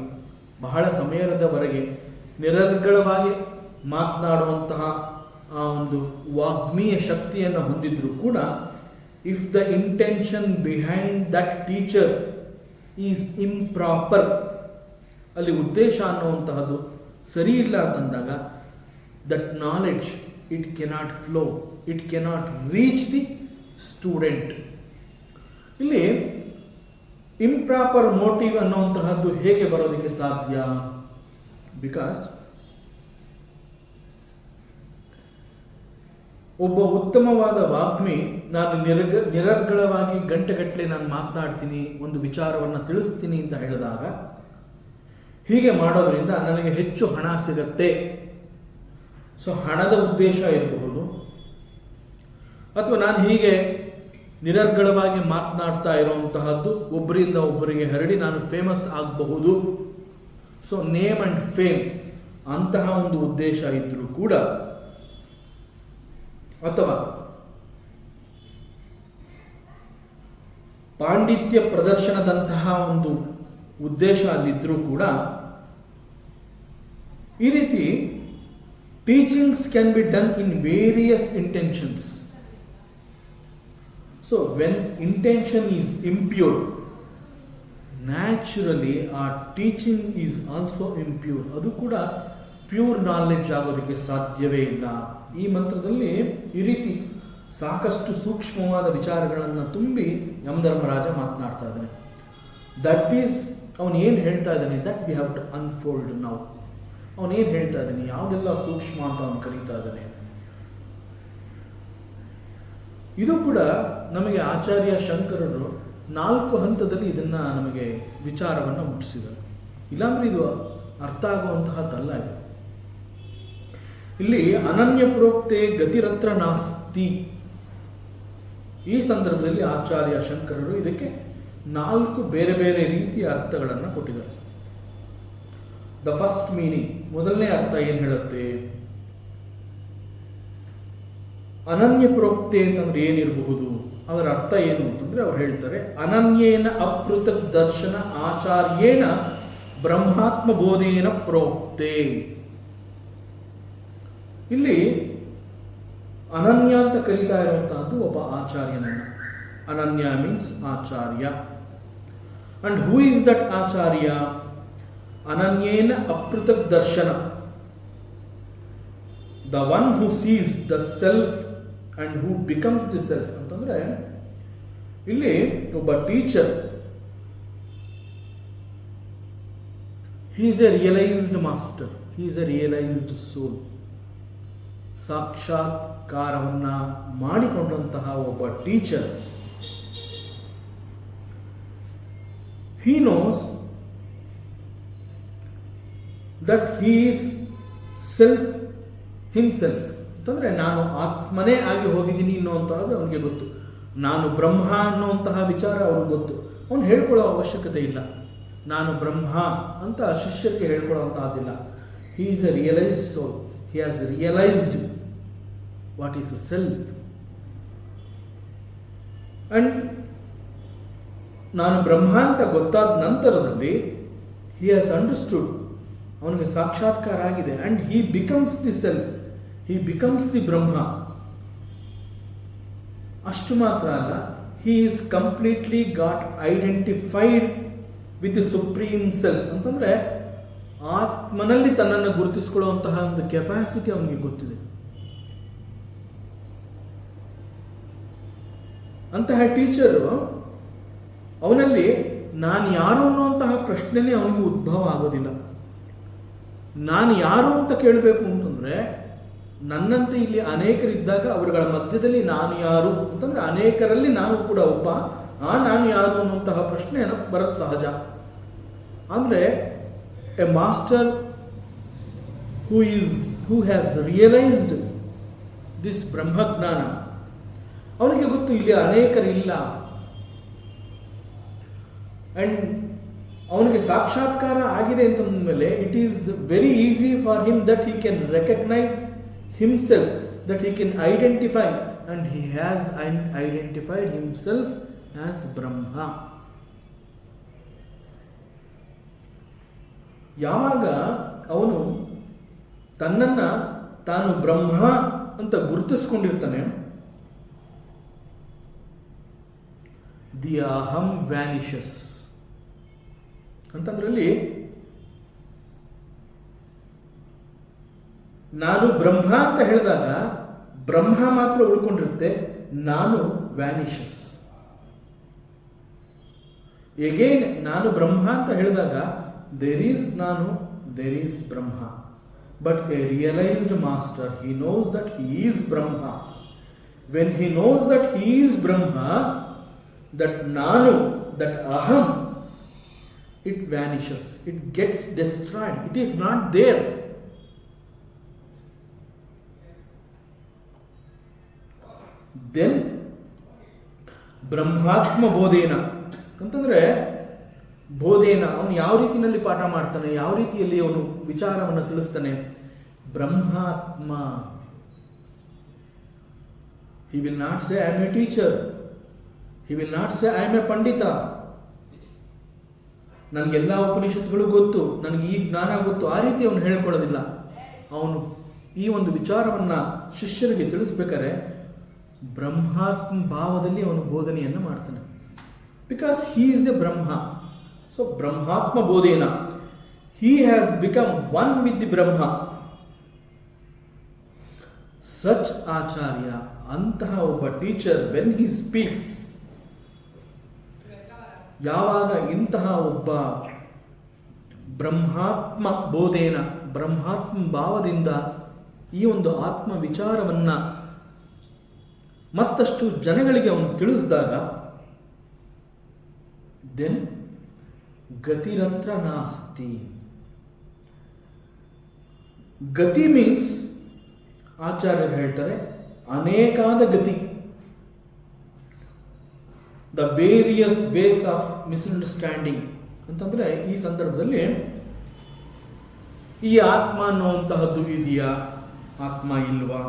ಬಹಳ ಸಮಯದವರೆಗೆ ನಿರರ್ಗಳವಾಗಿ ಮಾತನಾಡುವಂತಹ ಆ ಒಂದು ವಾಗ್ಮೀಯ ಶಕ್ತಿಯನ್ನು ಹೊಂದಿದ್ರು ಕೂಡ, if the intention behind that teacher is improper, ಅಲ್ಲಿ ಉದ್ದೇಶ ಅನ್ನುವಂತಹದ್ದು ಸರಿ ಇಲ್ಲ ಅಂತಂದಾಗ that knowledge it cannot flow, it cannot reach the student. ಇಲ್ಲಿ ಇಂಪ್ರಾಪರ್ ಮೋಟಿವ್ ಅನ್ನುವಂತಹದ್ದು ಹೇಗೆ ಬರೋದಕ್ಕೆ ಸಾಧ್ಯ? ಬಿಕಾಸ್ ಒಬ್ಬ ಉತ್ತಮವಾದ ವಾಗ್ಮಿ, ನಾನು ನಿರರ್ಗಳವಾಗಿ ಗಂಟೆಗಟ್ಟಲೆ ನಾನು ಮಾತನಾಡ್ತೀನಿ, ಒಂದು ವಿಚಾರವನ್ನು ತಿಳಿಸ್ತೀನಿ ಅಂತ ಹೇಳಿದಾಗ, ಹೀಗೆ ಮಾಡೋದ್ರಿಂದ ನನಗೆ ಹೆಚ್ಚು ಹಣ ಸಿಗತ್ತೆ, ಸೊ ಹಣದ ಉದ್ದೇಶ ಇರಬಹುದು, ಅಥವಾ ನಾನು ಹೀಗೆ ನಿರರ್ಗಳವಾಗಿ ಮಾತನಾಡ್ತಾ ಇರುವಂತಹದ್ದು ಒಬ್ಬರಿಂದ ಒಬ್ಬರಿಗೆ ಹರಡಿ ನಾನು ಫೇಮಸ್ ಆಗಬಹುದು, ಸೊ ನೇಮ್ ಅಂಡ್ ಫೇಮ್ ಅಂತಹ ಒಂದು ಉದ್ದೇಶ ಇದ್ರೂ ಕೂಡ, ಅಥವಾ ಪಾಂಡಿತ್ಯ ಪ್ರದರ್ಶನದಂತಹ ಒಂದು ಉದ್ದೇಶ ಅಲ್ಲಿದ್ರೂ ಕೂಡ, ಈ ರೀತಿ teachings can be done in various intentions. So when intention is impure, naturally ಆ ಟೀಚಿಂಗ್ ಈಸ್ ಆಲ್ಸೋ ಇಂಪ್ಯೂರ್, ಅದು ಕೂಡ ಪ್ಯೂರ್ ನಾಲೆಡ್ಜ್ ಆಗೋದಕ್ಕೆ ಸಾಧ್ಯವೇ ಇಲ್ಲ. ಈ ಮಂತ್ರದಲ್ಲಿ ಈ ರೀತಿ ಸಾಕಷ್ಟು ಸೂಕ್ಷ್ಮವಾದ ವಿಚಾರಗಳನ್ನು ತುಂಬಿ ಯಮಧರ್ಮರಾಜ ಮಾತನಾಡ್ತಾ ಇದ್ದಾನೆ. ದಟ್ ಈಸ್, ಅವನು ಏನು ಹೇಳ್ತಾ ಇದ್ದಾನೆ, that we have to unfold now. ಅವನು ಏನು ಹೇಳ್ತಾ ಇದ್ದಾನೆ, ಯಾವುದೆಲ್ಲ ಸೂಕ್ಷ್ಮ ಅಂತ ಅವನು ಕರೀತಾ ಇದ್ದಾನೆ. ಇದು ಕೂಡ ನಮಗೆ ಆಚಾರ್ಯ ಶಂಕರರು 4 ಹಂತದಲ್ಲಿ ಇದನ್ನು ನಮಗೆ ವಿಚಾರವನ್ನು ಮುಟ್ಟಿಸಿದರು. ಇಲ್ಲಾಂದ್ರೆ ಇದು ಅರ್ಥ ಆಗುವಂತಹದ್ದಲ್ಲ. ಇದು ಇಲ್ಲಿ ಅನನ್ಯ ಪ್ರೋಕ್ತೆ ಗತಿರತ್ರ ನಾಸ್ತಿ, ಈ ಸಂದರ್ಭದಲ್ಲಿ ಆಚಾರ್ಯ ಶಂಕರರು ಇದಕ್ಕೆ 4 ಬೇರೆ ಬೇರೆ ರೀತಿಯ ಅರ್ಥಗಳನ್ನು ಕೊಟ್ಟಿದ್ದಾರೆ. ದ ಫಸ್ಟ್ ಮೀನಿಂಗ್, ಮೊದಲನೇ ಅರ್ಥ ಏನು ಹೇಳುತ್ತೆ, ಅನನ್ಯ ಪ್ರೋಕ್ತೆ ಅಂತಂದ್ರೆ ಏನಿರಬಹುದು, ಅದರ ಅರ್ಥ ಏನು ಅಂತಂದ್ರೆ ಅವ್ರು ಹೇಳ್ತಾರೆ, ಅನನ್ಯೇನ ಅಪೃಥಕ್ ದರ್ಶನ ಆಚಾರ್ಯೇಣ ಬ್ರಹ್ಮಾತ್ಮ ಬೋಧೇನ ಪ್ರೋಕ್ತೆ. ಇಲ್ಲಿ ಅನನ್ಯ ಅಂತ ಕರೀತಾ ಇರುವಂತಹದ್ದು ಒಬ್ಬ ಆಚಾರ್ಯನನ್ನ. ಅನನ್ಯ means acharya. And who is that acharya? ಅನನ್ಯೇನ ಅಪೃಥಕ್ ದರ್ಶನ, the one who sees the self and who becomes the self. ಅಂತಂದ್ರೆ ಇಲ್ಲಿ ಒಬ್ಬ teacher, he is a realised master, he is a realised soul. ಸಾಕ್ಷಾತ್ಕಾರವನ್ನ ಮಾಡಿಕೊಂಡಂತಹ ಒಬ್ಬ teacher, he knows that he is self himself. ಅಂತಂದ್ರೆ ನಾನು ಆತ್ಮನೇ ಆಗಿ ಹೋಗಿದ್ದೀನಿ ಅನ್ನುವಂತಹದ್ದು ಅವನಿಗೆ ಗೊತ್ತು. ನಾನು ಬ್ರಹ್ಮ ಅನ್ನುವಂತಹ ವಿಚಾರ ಅವ್ರಿಗೆ ಗೊತ್ತು. ಅವನು ಹೇಳ್ಕೊಳ್ಳೋ ಅವಶ್ಯಕತೆ ಇಲ್ಲ, ನಾನು ಬ್ರಹ್ಮ ಅಂತ ಶಿಷ್ಯರಿಗೆ ಹೇಳ್ಕೊಳ್ಳುವಂತಹದ್ದಿಲ್ಲ. he is a realized soul, he has realized what is self. and ನಾನು ಬ್ರಹ್ಮ ಅಂತ ಗೊತ್ತಾದ ನಂತರದಲ್ಲಿ he has understood, ಅವನಿಗೆ ಸಾಕ್ಷಾತ್ಕಾರ ಆಗಿದೆ. and he becomes the self, he becomes the ಬ್ರಹ್ಮ. ಅಷ್ಟು ಮಾತ್ರ ಅಲ್ಲ, he is completely got identified with the supreme self. ಅಂತಂದ್ರೆ ಆತ್ಮನಲ್ಲಿ ತನ್ನನ್ನು ಗುರುತಿಸಿಕೊಳ್ಳುವಂತಹ ಒಂದು ಕೆಪಾಸಿಟಿ ಅವನಿಗೆ ಗೊತ್ತಿದೆ. ಅಂತಹ ಟೀಚರು ಅವನಲ್ಲಿ ನಾನು ಯಾರು ಅನ್ನುವಂತಹ ಪ್ರಶ್ನೆನೇ ಅವನಿಗೆ ಉದ್ಭವ ಆಗೋದಿಲ್ಲ. ನಾನು ಯಾರು ಅಂತ ಕೇಳಬೇಕು ಅಂತಂದ್ರೆ, ನನ್ನಂತೆ ಇಲ್ಲಿ ಅನೇಕರಿದ್ದಾಗ ಅವರುಗಳ ಮಧ್ಯದಲ್ಲಿ ನಾನು ಯಾರು ಅಂತಂದ್ರೆ ಅನೇಕರಲ್ಲಿ ನಾನು ಕೂಡ ಒಬ್ಬ, ನಾನು ಯಾರು ಅನ್ನುವಂತಹ ಪ್ರಶ್ನೆ ಬರೋದು ಸಹಜ. ಅಂದರೆ a master who has realised this ಬ್ರಹ್ಮಜ್ಞಾನ, ಅವನಿಗೆ ಗೊತ್ತು ಇಲ್ಲಿ ಅನೇಕರಿಲ್ಲ, ಆ್ಯಂಡ್ ಅವನಿಗೆ ಸಾಕ್ಷಾತ್ಕಾರ ಆಗಿದೆ ಅಂತಂದಮೇಲೆ it is very easy for him that he can recognise himself, that he can identify, and he has identified himself as Brahma. ಯಾವಾಗ ಅವನು ತನ್ನನ್ನು ತಾನು ಬ್ರಹ್ಮ ಅಂತ ಗುರುತಿಸ್ಕೊಂಡಿರ್ತಾನೆ, ದಿ ಅಹಂ ವ್ಯಾನಿಷಸ್ ಅಂತಂದ್ರಲ್ಲಿ ನಾನು ಬ್ರಹ್ಮ ಅಂತ ಹೇಳಿದಾಗ ಬ್ರಹ್ಮ ಮಾತ್ರ ಉಳ್ಕೊಂಡಿರುತ್ತೆ, ನಾನು ವ್ಯಾನಿಷಸ್. ಎಗೇನ್ ನಾನು ಬ್ರಹ್ಮ ಅಂತ ಹೇಳಿದಾಗ ದೇರ್ ಈಸ್ ನಾನು, there is Brahma. But a realized master, he knows that he is Brahma. When he knows that he is Brahma, that Nanu, that Aham, it vanishes. It gets destroyed. It is not there. Then, Brahmatma Bodhena. ಅಂತಂದರೆ ಬೋಧೇನ, ಅವನು ಯಾವ ರೀತಿಯಲ್ಲಿ ಪಾಠ ಮಾಡ್ತಾನೆ, ಯಾವ ರೀತಿಯಲ್ಲಿ ಅವನು ವಿಚಾರವನ್ನು ತಿಳಿಸ್ತಾನೆ. ಬ್ರಹ್ಮಾತ್ಮ. He will not say I am a teacher, he will not say I am a pandita, ನನಗೆಲ್ಲ ಉಪನಿಷತ್ಗಳು ಗೊತ್ತು, ನನಗೆ ಈ ಜ್ಞಾನ ಗೊತ್ತು, ಆ ರೀತಿ ಅವನು ಹೇಳ್ಕೊಳ್ಳೋದಿಲ್ಲ. ಅವನು ಈ ಒಂದು ವಿಚಾರವನ್ನು ಶಿಷ್ಯರಿಗೆ ತಿಳಿಸ್ಬೇಕಾದ್ರೆ ಬ್ರಹ್ಮಾತ್ಮ ಭಾವದಲ್ಲಿ ಅವನು ಬೋಧನೆಯನ್ನು ಮಾಡ್ತಾನೆ. Because he is A Brahma. So Brahmatma Bodhena, he has become one with the Brahma. Such Acharya, antaha obba teacher, when he speaks, ಯಾವಾಗ ಇಂತಹ ಒಬ್ಬ ಬ್ರಹ್ಮಾತ್ಮ ಬೋಧೇನ, ಬ್ರಹ್ಮಾತ್ಮ ಭಾವದಿಂದ ಈ ಒಂದು ಆತ್ಮ ವಿಚಾರವನ್ನು ಮತ್ತಷ್ಟು ಜನಗಳಿಗೆ ಅವನು ತಿಳಿಸಿದಾಗ, ದೆನ್ ಗತಿರತ್ರ ನಾಸ್ತಿ. ಗತಿ ಮೀನ್ಸ್, ಆಚಾರ್ಯರು ಹೇಳ್ತಾರೆ, ಅನೇಕಾದ ಗತಿ. The various ways of misunderstanding ಅಂತಂದರೆ ಈ ಸಂದರ್ಭದಲ್ಲಿ ಈ ಆತ್ಮ ಅನ್ನುವಂತಹದ್ದು ಇದೆಯಾ, ಆತ್ಮ ಇಲ್ವಾ,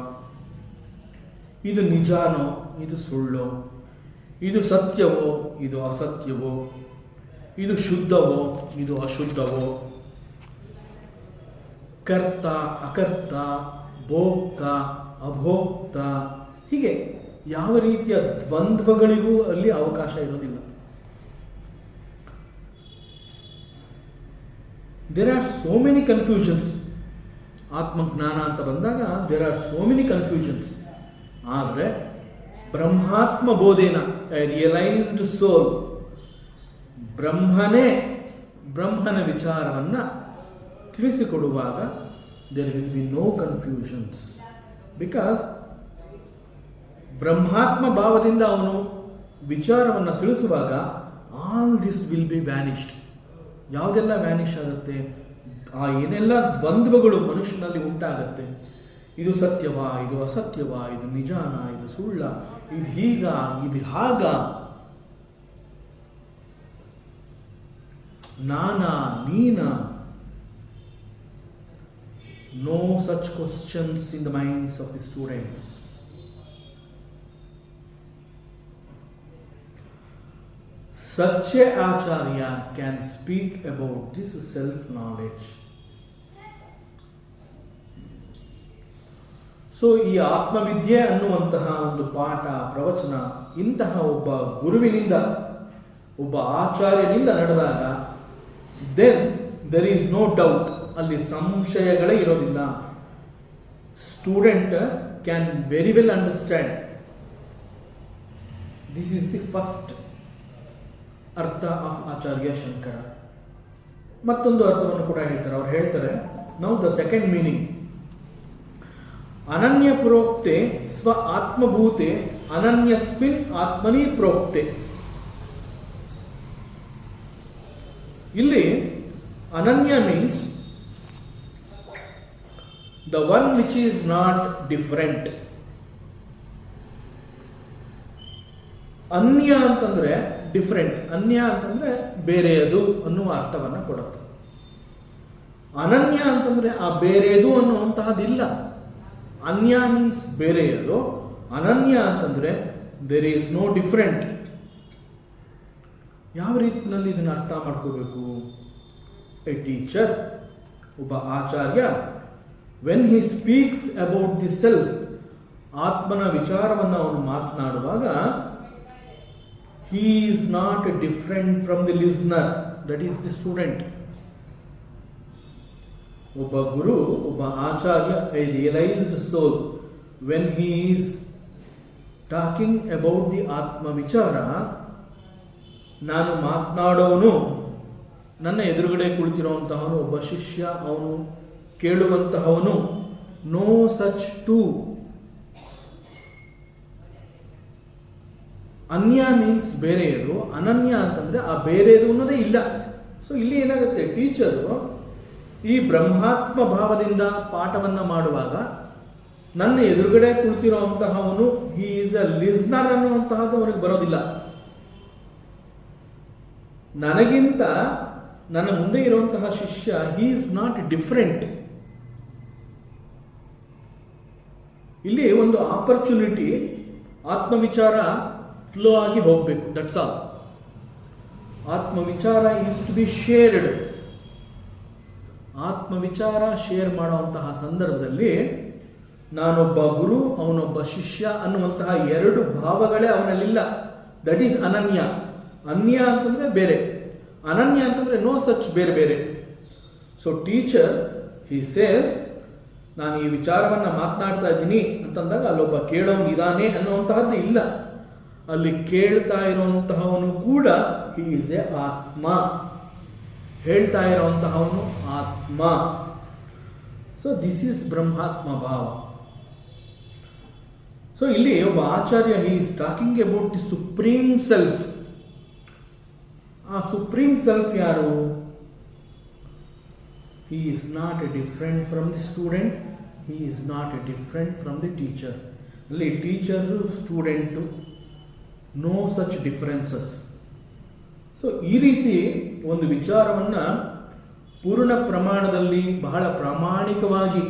ಇದು ನಿಜಾನೋ, ಇದು ಸುಳ್ಳೋ, ಇದು ಸತ್ಯವೋ, ಇದು ಅಸತ್ಯವೋ, ಇದು ಶುದ್ಧವೋ, ಇದು ಅಶುದ್ಧವೋ, ಕರ್ತ ಅಕರ್ತ, ಭೋಕ್ತ ಅಭೋಕ್ತ, ಹೀಗೆ ಯಾವ ರೀತಿಯ ದ್ವಂದ್ವಗಳಿಗೂ ಅಲ್ಲಿ ಅವಕಾಶ ಇರೋದಿಲ್ಲ. There are so many confusions. ಆತ್ಮಜ್ಞಾನ ಅಂತ ಬಂದಾಗ there are so many confusions. ಆದರೆ ಬ್ರಹ್ಮಾತ್ಮ ಬೋಧೇನ, ಎ ರಿಯಲೈಸ್ಡ್ ಸೋಲ್, ಬ್ರಹ್ಮನ ವಿಚಾರವನ್ನು ತಿಳಿಸಿಕೊಡುವಾಗ there will be no confusions. Because ಬ್ರಹ್ಮಾತ್ಮ ಭಾವದಿಂದ ಅವನು ವಿಚಾರವನ್ನು ತಿಳಿಸುವಾಗ all this will be vanished. ಯಾವುದೆಲ್ಲ ವ್ಯಾನಿಷ್ ಆಗುತ್ತೆ, ಆ ಏನೆಲ್ಲ ದ್ವಂದ್ವಗಳು ಮನುಷ್ಯನಲ್ಲಿ ಉಂಟಾಗತ್ತೆ, ಇದು ಸತ್ಯವಾ, ಇದು ಅಸತ್ಯವಾ, ಇದು ನಿಜಾನ, ಇದು ಸುಳ್ಳ, ಇದು ಹೀಗ, ಇದು ಹಾಗ, ನಾನಾ ನೀನಾ, no such questions in the minds of the students. Such a acharya can speak about this self-knowledge. So ಈ ಆತ್ಮವಿದ್ಯೆ ಅನ್ನುವಂತಹ ಒಂದು ಪಾಠ ಪ್ರವಚನ ಇಂತಹ ಒಬ್ಬ ಗುರುವಿನಿಂದ, ಒಬ್ಬ ಆಚಾರ್ಯನಿಂದ ನಡೆದಾಗ, then there is no doubt, ಅಲ್ಲಿ ಸಂಶಯಗಳೇ ಇರೋದಿಲ್ಲ. Student can very well understand. This is the first ಅರ್ಥ ಆಫ್ ಆಚಾರ್ಯ ಶಂಕರ. ಮತ್ತೊಂದು ಅರ್ಥವನ್ನು ಕೂಡ ಹೇಳ್ತಾರೆ. ಅವ್ರು ಹೇಳ್ತಾರೆ, ನೌ ದ ಸೆಕೆಂಡ್ ಮೀನಿಂಗ್, ಅನನ್ಯ ಪ್ರೋಕ್ತೆ ಸ್ವ ಆತ್ಮಭೂತೆ ಅನನ್ಯಸ್ಮಿನ್ ಆತ್ಮನಿ ಪ್ರೋಕ್ತೆ. ಇಲ್ಲಿ ಅನನ್ಯ means the one which is not different. ಅನ್ಯ ಅಂತಂದ್ರೆ ಡಿಫ್ರೆಂಟ್, ಅನ್ಯ ಅಂತಂದ್ರೆ ಬೇರೆಯದು ಅನ್ನುವ ಅರ್ಥವನ್ನು ಕೊಡುತ್ತೆ. ಅನನ್ಯ ಅಂತಂದ್ರೆ ಆ ಬೇರೆಯದು ಅನ್ನುವಂತಹದ್ದಿಲ್ಲ. ಅನ್ಯ ಮೀನ್ಸ್ ಬೇರೆಯದು, ಅನನ್ಯ ಅಂತಂದ್ರೆ ದೇರ್ ಈಸ್ ನೋ ಡಿಫ್ರೆಂಟ್. ಯಾವ ರೀತಿಯಲ್ಲಿ ಇದನ್ನು ಅರ್ಥ ಮಾಡ್ಕೋಬೇಕು? ಎ ಟೀಚರ್, ಒಬ್ಬ ಆಚಾರ್ಯ, when he speaks about the self, ಆತ್ಮನ ವಿಚಾರವನ್ನು ಅವನು ಮಾತನಾಡುವಾಗ, he is not different from the listener, that is the student. ಒಬ್ಬ ಗುರು, ಒಬ್ಬ ಆಚಾರ್ಯ, a realised soul, when he is talking about the ಆತ್ಮ ವಿಚಾರ, ನಾನು ಮಾತನಾಡೋನು, ನನ್ನ ಎದುರುಗಡೆ ಕುಳಿತಿರುವಂತಹವನು ಒಬ್ಬ ಶಿಷ್ಯ, ಅವನು ಕೇಳುವಂತಹವನು, ನೋ ಸಚ್ ಟು. ಅನ್ಯ ಮೀನ್ಸ್ ಬೇರೆಯದು, ಅನನ್ಯ ಅಂತಂದ್ರೆ ಆ ಬೇರೆಯದು ಅನ್ನೋದೇ ಇಲ್ಲ. ಸೊ ಇಲ್ಲಿ ಏನಾಗುತ್ತೆ, ಟೀಚರು ಈ ಬ್ರಹ್ಮಾತ್ಮ ಭಾವದಿಂದ ಪಾಠವನ್ನ ಮಾಡುವಾಗ ನನ್ನ ಎದುರುಗಡೆ ಕುಳಿತಿರುವಂತಹವನು ಹಿ ಈಸ್ ಅ ಲಿಸ್ನರ್ ಅನ್ನುವಂತಹದ್ದು ಅವನಿಗೆ ಬರೋದಿಲ್ಲ. ನನಗಿಂತ ನನ್ನ ಮುಂದೆ ಇರುವಂತಹ ಶಿಷ್ಯ, ಹಿ ಈಸ್ ನಾಟ್ ಡಿಫರೆಂಟ್. ಇಲ್ಲಿ ಒಂದು ಆಪರ್ಚುನಿಟಿ, ಆತ್ಮವಿಚಾರ ಫ್ಲೋ ಆಗಿ ಹೋಗಬೇಕು, ದಟ್ಸ್ ಆಲ್. ಆತ್ಮವಿಚಾರ ಈಸ್ ಟು ಬಿ ಶೇರ್ಡ್. ಆತ್ಮವಿಚಾರ ಶೇರ್ ಮಾಡುವಂತಹ ಸಂದರ್ಭದಲ್ಲಿ ನಾನೊಬ್ಬ ಗುರು, ಅವನೊಬ್ಬ ಶಿಷ್ಯ ಅನ್ನುವಂತಹ ಎರಡು ಭಾವಗಳೇ ಅವನಲ್ಲಿಲ್ಲ. ದಟ್ ಈಸ್ ಅನನ್ಯ. ಅನ್ಯ ಅಂತಂದ್ರೆ ಬೇರೆ, ಅನನ್ಯ ಅಂತಂದ್ರೆ ನೋ ಸಚ್ ಬೇರೆ ಬೇರೆ. ಸೊ ಟೀಚರ್ ಹಿ ಸೇಸ್, ನಾನು ಈ ವಿಚಾರವನ್ನು ಮಾತನಾಡ್ತಾ ಇದ್ದೀನಿ ಅಂತಂದಾಗ ಅಲ್ಲೊಬ್ಬ ಕೇಳೋನು ಇದ್ದಾನೆ ಅನ್ನುವಂತಹದ್ದು ಇಲ್ಲ. ಅಲ್ಲಿ ಕೇಳ್ತಾ ಇರುವಂತಹವನು ಕೂಡ ಹಿ ಈಸ್ ಎ ಆತ್ಮ, ಹೇಳ್ತಾ ಇರುವಂತಹವನು ಆತ್ಮ. ಸೊ ದಿಸ್ ಈಸ್ ಬ್ರಹ್ಮಾತ್ಮ ಭಾವ. ಸೊ ಇಲ್ಲಿ ಒಬ್ಬ ಆಚಾರ್ಯ, he is talking about the supreme self. ಆ ಸುಪ್ರೀಂ ಸೆಲ್ಫ್ ಯಾರು? He is not a different from the student, he is not a different from the teacher. ಅಲ್ಲಿ teacher, student, no such differences. So ಈ ರೀತಿ ಒಂದು ವಿಚಾರವನ್ನು ಪೂರ್ಣ ಪ್ರಮಾಣದಲ್ಲಿ ಬಹಳ ಪ್ರಾಮಾಣಿಕವಾಗಿ,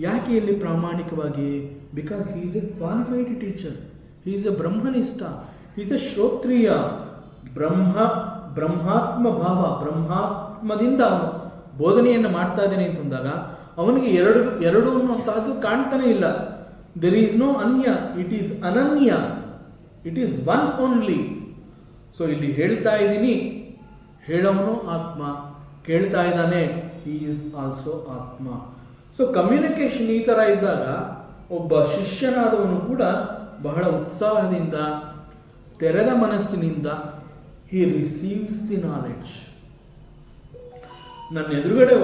ಯಾಕೆ ಇಲ್ಲಿ ಪ್ರಾಮಾಣಿಕವಾಗಿ? Because he is a qualified teacher, he is a ಬ್ರಹ್ಮನಿಷ್ಠ, ಹಿ ಈಸ್ ಎ ಶ್ರೋತ್ರಿಯ. ಬ್ರಹ್ಮಾತ್ಮ ಭಾವ, ಬ್ರಹ್ಮಾತ್ಮದಿಂದ ಅವನು ಬೋಧನೆಯನ್ನು ಮಾಡ್ತಾ ಇದ್ದೇನೆ ಅಂತಂದಾಗ ಅವನಿಗೆ ಎರಡು ಅನ್ನುವಂತಹದ್ದು ಕಾಣ್ತಾನೆ ಇಲ್ಲ. ದೆರ್ ಈಸ್ ನೋ ಅನ್ಯ, ಇಟ್ ಈಸ್ ಅನನ್ಯ, it is one only. So ಇಲ್ಲಿ ಹೇಳ್ತಾ ಇದ್ದೀನಿ, ಹೇಳೋನು ಆತ್ಮ, ಕೇಳ್ತಾ ಇದ್ದಾನೆ, ಹಿ ಈಸ್ ಆಲ್ಸೋ ಆತ್ಮ. ಸೊ ಕಮ್ಯುನಿಕೇಶನ್ ಈ ಥರ ಇದ್ದಾಗ ಒಬ್ಬ ಶಿಷ್ಯನಾದವನು ಕೂಡ ಬಹಳ ಉತ್ಸಾಹದಿಂದ, ತೆರೆದ ಮನಸ್ಸಿನಿಂದ he receives the knowledge. ನನ್ನ ಎದುರುಗಡೆ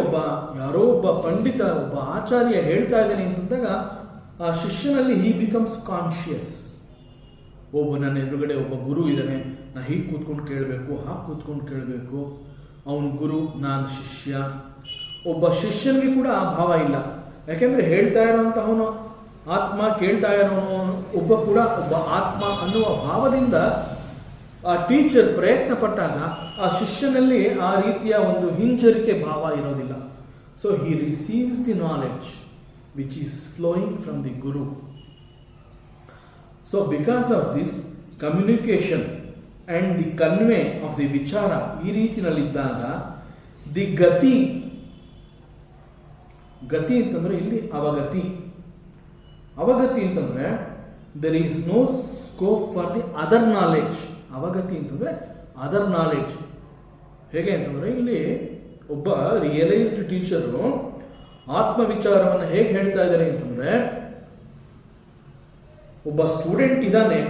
ಯಾರೋ ಒಬ್ಬ ಪಂಡಿತ, ಒಬ್ಬ ಆಚಾರ್ಯ ಹೇಳ್ತಾ ಇದ್ದಾನೆ ಅಂತಂದಾಗ ಆ ಶಿಷ್ಯನಲ್ಲಿ he becomes conscious. ನನ್ನ ಎದುರುಗಡೆ ಒಬ್ಬ ಗುರು ಇದ್ದಾನೆ, ನಾ ಹೀಗೆ ಕೂತ್ಕೊಂಡು ಕೇಳಬೇಕು, ಹಾಗೆ ಕೂತ್ಕೊಂಡು ಕೇಳಬೇಕು, ಅವನು ಗುರು, ನಾನು ಶಿಷ್ಯ. ಒಬ್ಬ ಶಿಷ್ಯನಿಗೆ ಕೂಡ ಆ ಭಾವ ಇಲ್ಲ. ಯಾಕೆಂದ್ರೆ ಹೇಳ್ತಾ ಇರೋಂತಹವನು ಆತ್ಮ, ಕೇಳ್ತಾ ಇರೋನು ಒಬ್ಬ ಆತ್ಮ ಅನ್ನುವ ಭಾವದಿಂದ ಆ ಟೀಚರ್ ಪ್ರಯತ್ನ ಪಟ್ಟಾಗ ಆ ಶಿಷ್ಯನಲ್ಲಿ ಆ ರೀತಿಯ ಒಂದು ಹಿಂಜರಿಕೆ ಭಾವ ಇರೋದಿಲ್ಲ. So he receives the knowledge which is flowing from the guru. So because of this communication and the convey of the ವಿಚಾರ ಈ ರೀತಿಯಲ್ಲಿದ್ದಾಗ ದಿ ಗತಿ ಅಂತಂದ್ರೆ ಇಲ್ಲಿ ಅವಗತಿ ಅಂತಂದ್ರೆ there is no scope for the other knowledge. ಅವಗತಿ ಅಂತಂದ್ರೆ ಅದರ್ ನಾಲೆಡ್ಜ್. ಹೇಗೆ ಅಂತಂದ್ರೆ ಇಲ್ಲಿ ಒಬ್ಬ ರಿಯಲೈಸ್ಡ್ ಟೀಚರು ಆತ್ಮ ವಿಚಾರವನ್ನು ಹೇಗೆ ಹೇಳ್ತಾ ಇದ್ದಾರೆ ಅಂತಂದ್ರೆ, ಒಬ್ಬ ಸ್ಟೂಡೆಂಟ್ ಇದ್ದಾನೆ,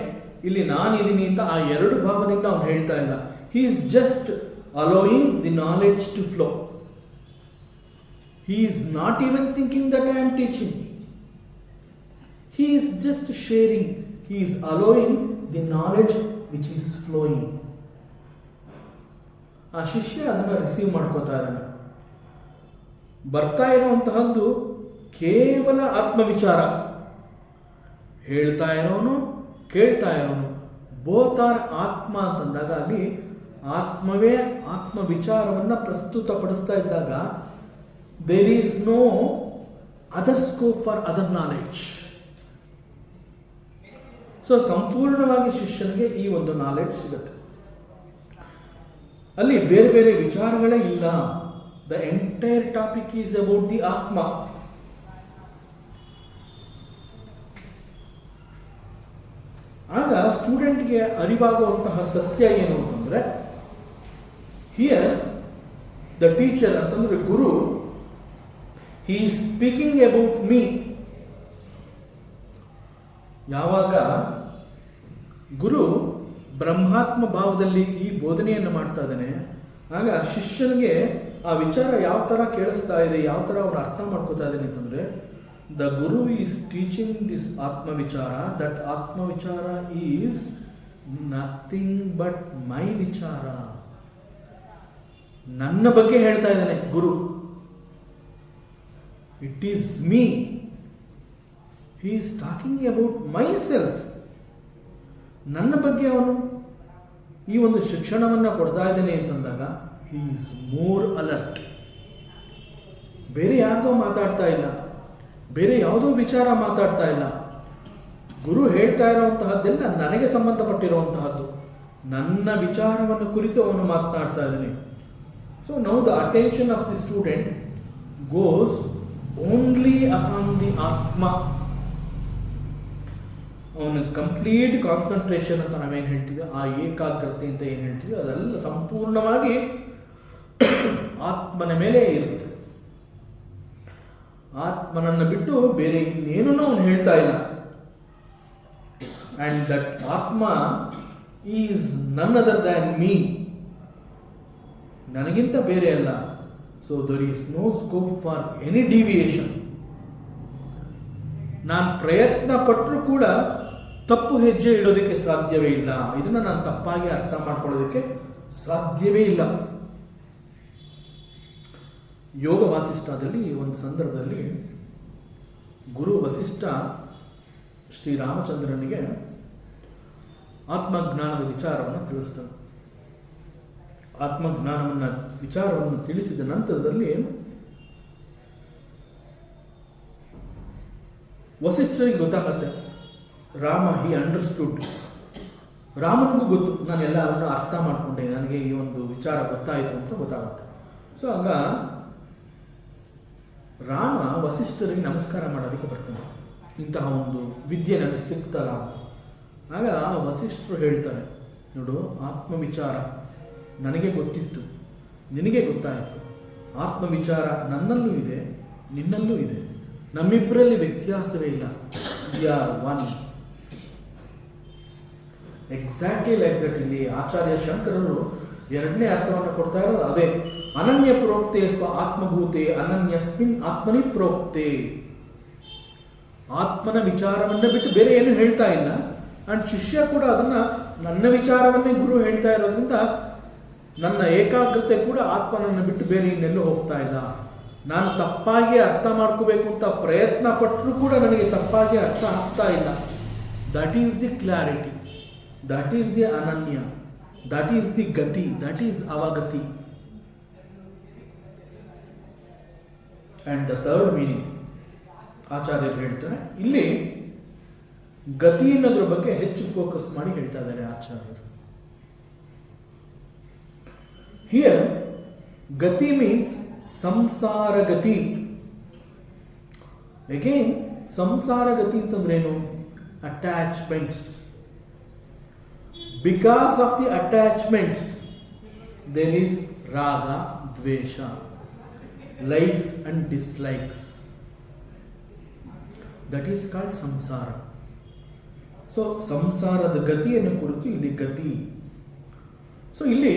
ಇಲ್ಲಿ ನಾನಿದ್ದೀನಿ ಅಂತ ಆ ಎರಡು ಭಾವದಿಂದ ಅವನು ಹೇಳ್ತಾ ಇಲ್ಲ. He is just allowing the knowledge to flow. He is not even thinking that I am teaching. He is just sharing. He is allowing the knowledge which is flowing. ಆ ಶಿಷ್ಯ ಅದನ್ನು ರಿಸೀವ್ ಮಾಡ್ಕೋತಾ ಇದ್ದಾನೆ. ಬರ್ತಾ ಇರುವಂತಹದ್ದು ಕೇವಲ ಆತ್ಮವಿಚಾರ. ಹೇಳ್ತಾ ಇರೋನು, ಕೇಳ್ತಾ ಇರೋನು, ಬೋತ್ ಆರ್ ಆತ್ಮ ಅಂತಂದಾಗ ಅಲ್ಲಿ ಆತ್ಮವೇ ಆತ್ಮ ವಿಚಾರವನ್ನು ಪ್ರಸ್ತುತಪಡಿಸ್ತಾ ಇದ್ದಾಗ there is no other scope for other knowledge. So ಸಂಪೂರ್ಣವಾಗಿ ಶಿಷ್ಯನಿಗೆ ಈ ಒಂದು ನಾಲೆಡ್ಜ್ ಸಿಗುತ್ತೆ. ಅಲ್ಲಿ ಬೇರೆ ಬೇರೆ ವಿಚಾರಗಳೇ ಇಲ್ಲ. The entire topic is about the ಆತ್ಮ. ಆಗ ಸ್ಟೂಡೆಂಟ್ಗೆ ಅರಿವಾಗುವಂತಹ ಸತ್ಯ ಏನು ಅಂತಂದ್ರೆ, ಹಿಯರ್ ದ ಟೀಚರ್ ಅಂತಂದ್ರೆ ಗುರು, he is speaking about me. ಯಾವಾಗ ಗುರು ಬ್ರಹ್ಮಾತ್ಮ ಭಾವದಲ್ಲಿ ಈ ಬೋಧನೆಯನ್ನು ಮಾಡ್ತಾ ಇದ್ದಾನೆ, ಆಗ ಶಿಷ್ಯನಿಗೆ ಆ ವಿಚಾರ ಯಾವ ಥರ ಕೇಳಿಸ್ತಾ ಇದೆ, ಯಾವ ಥರ ಅವನು ಅರ್ಥ ಮಾಡ್ಕೋತಾ ಇದ್ದಾನೆ ಅಂತಂದರೆ, the Guru is teaching this ಆತ್ಮ ವಿಚಾರ, ದಟ್ ಆತ್ಮ ವಿಚಾರ ಈಸ್ ನಥಿಂಗ್ ಬಟ್ ಮೈ ವಿಚಾರ. ನನ್ನ ಬಗ್ಗೆ ಹೇಳ್ತಾ ಇದ್ದಾನೆ ಗುರು. It is me. He is talking about my self. ನನ್ನ ಬಗ್ಗೆ ಅವನು ಈ ಒಂದು ಶಿಕ್ಷಣವನ್ನು ಕೊಡ್ತಾ ಇದ್ದಾನೆ ಅಂತಂದಾಗ ಹಿ ಈಸ್ ಮೋರ್ ಅಲರ್ಟ್. ಬೇರೆ ಯಾರ್ದೋ ಮಾತಾಡ್ತಾ ಇಲ್ಲ, ಬೇರೆ ಯಾವುದೋ ವಿಚಾರ ಮಾತಾಡ್ತಾ ಇಲ್ಲ. ಗುರು ಹೇಳ್ತಾ ಇರುವಂತಹದ್ದೆಲ್ಲ ನನಗೆ ಸಂಬಂಧಪಟ್ಟಿರುವಂತಹದ್ದು, ನನ್ನ ವಿಚಾರವನ್ನು ಕುರಿತು ಅವನು ಮಾತನಾಡ್ತಾ ಇದ್ದಾನೆ. So now the attention of the student goes only upon the ಆತ್ಮ. ಅವನ ಕಂಪ್ಲೀಟ್ ಕಾನ್ಸಂಟ್ರೇಷನ್ ಅಂತ ನಾವೇನು ಹೇಳ್ತೀವಿ, ಆ ಏಕಾಗ್ರತೆ ಅಂತ ಏನು ಹೇಳ್ತೀವಿ, ಅದೆಲ್ಲ ಸಂಪೂರ್ಣವಾಗಿ ಆತ್ಮನ ಮೇಲೆ ಇರುತ್ತೆ. ಆತ್ಮನನ್ನು ಬಿಟ್ಟು ಬೇರೆ ಇನ್ನೇನೂ ಅವನು ಹೇಳ್ತಾ ಇಲ್ಲ. And that atma is none other than me. ನನಗಿಂತ ಬೇರೆ ಅಲ್ಲ. So there is no scope for any deviation. ನಾನು ಪ್ರಯತ್ನ ಪಟ್ಟರೂ ಕೂಡ ತಪ್ಪು ಹೆಜ್ಜೆ ಇಡೋದಕ್ಕೆ ಸಾಧ್ಯವೇ ಇಲ್ಲ. ಇದನ್ನು ನಾನು ತಪ್ಪಾಗಿ ಅರ್ಥ ಮಾಡ್ಕೊಳ್ಳೋದಕ್ಕೆ ಸಾಧ್ಯವೇ ಇಲ್ಲ. ಯೋಗ ವಾಸಿಷ್ಠದಲ್ಲಿ ಒಂದು ಸಂದರ್ಭದಲ್ಲಿ ಗುರು ವಸಿಷ್ಠ ಶ್ರೀರಾಮಚಂದ್ರನಿಗೆ ಆತ್ಮಜ್ಞಾನದ ವಿಚಾರವನ್ನು ತಿಳಿಸ್ತಾನೆ. ಆತ್ಮಜ್ಞಾನವನ್ನು ವಿಚಾರವನ್ನು ತಿಳಿಸಿದ ನಂತರದಲ್ಲಿ ವಸಿಷ್ಠರಿಗೆ ಗೊತ್ತಾಗತ್ತೆ, ರಾಮ ಹಿ ಅಂಡರ್ಸ್ಟುಡ್. ರಾಮನಿಗೂ ಗೊತ್ತು, ನಾನು ಎಲ್ಲವನ್ನು ಅರ್ಥ ಮಾಡಿಕೊಂಡೆ, ನನಗೆ ಈ ಒಂದು ವಿಚಾರ ಗೊತ್ತಾಯಿತು ಅಂತ ಗೊತ್ತಾಗುತ್ತೆ. ಸೊ ಆಗ ರಾಮ ವಸಿಷ್ಠರಿಗೆ ನಮಸ್ಕಾರ ಮಾಡೋದಕ್ಕೆ ಬರ್ತಾನೆ, ಇಂತಹ ಒಂದು ವಿದ್ಯೆ ನನಗೆ ಸಿಗ್ತಲ್ಲ ಅಂತ. ಆಗ ವಸಿಷ್ಠರು ಹೇಳ್ತಾರೆ, ನೋಡು, ಆತ್ಮ ವಿಚಾರ ನನಗೆ ಗೊತ್ತಿತ್ತು, ನಿನಗೆ ಗೊತ್ತಾಯಿತು. ಆತ್ಮ ವಿಚಾರ ನನ್ನಲ್ಲೂ ಇದೆ, ನಿನ್ನಲ್ಲೂ ಇದೆ. ನಮ್ಮಿಬ್ಬರಲ್ಲಿ ವ್ಯತ್ಯಾಸವೇ ಇಲ್ಲ. We are one. Exactly like that. ಇಲ್ಲಿ ಆಚಾರ್ಯ ಶಂಕರರು ಎರಡನೇ ಅರ್ಥವನ್ನು ಕೊಡ್ತಾ ಇರೋದು ಅದೇ. ಅನನ್ಯ ಪ್ರೋಕ್ತೆ ಸ್ವ ಆತ್ಮಭೂತೆ ಅನನ್ಯಸ್ಮಿನ್ ಆತ್ಮನಿ ಪ್ರೋಕ್ತೆ. ಆತ್ಮನ ವಿಚಾರವನ್ನ ಬಿಟ್ಟು ಬೇರೆ ಏನು ಹೇಳ್ತಾ ಇಲ್ಲ. ಅಂಡ್ ಶಿಷ್ಯ ಕೂಡ ಅದನ್ನ ನನ್ನ ವಿಚಾರವನ್ನೇ ಗುರು ಹೇಳ್ತಾ ಇರೋದ್ರಿಂದ ನನ್ನ ಏಕಾಗ್ರತೆ ಕೂಡ ಆತ್ಮನನ್ನು ಬಿಟ್ಟು ಬೇರೆ ಇನ್ನೆಲ್ಲೂ ಹೋಗ್ತಾ ಇಲ್ಲ. ನಾನು ತಪ್ಪಾಗಿ ಅರ್ಥ ಮಾಡ್ಕೋಬೇಕು ಅಂತ ಪ್ರಯತ್ನ ಪಟ್ಟರೂ ಕೂಡ ನನಗೆ ತಪ್ಪಾಗಿ ಅರ್ಥ ಆಗ್ತಾ ಇಲ್ಲ. That is the clarity, that is the ಅನನ್ಯ, ದಟ್ ಈಸ್ ದಿ ಗತಿ, ದಟ್ ಈಸ್ ಅವಗತಿ. ಆ್ಯಂಡ್ ದ ಥರ್ಡ್ ಮೀನಿಂಗ್ ಆಚಾರ್ಯರು ಹೇಳ್ತಾರೆ, ಇಲ್ಲಿ ಗತಿ ಅನ್ನೋದ್ರ ಬಗ್ಗೆ ಹೆಚ್ಚು ಫೋಕಸ್ ಮಾಡಿ ಹೇಳ್ತಾ ಇದ್ದಾರೆ ಆಚಾರ್ಯರು. ಹಿಯರ್ ಗತಿ ಮೀನ್ಸ್ ಸಂಸಾರ ಗತಿ. ಅಗೇನ್ ಸಂಸಾರ ಗತಿ ಅಂತಂದ್ರೇನು? Attachments. Because of the attachments there is ರಾಗ, ದ್ವೇಷ, likes and dislikes. That is called samsara. So ಸಂಸಾರದ ಗತಿಯನ್ನು ಕುರಿತು ಇಲ್ಲಿ ಗತಿ. ಸೊ ಇಲ್ಲಿ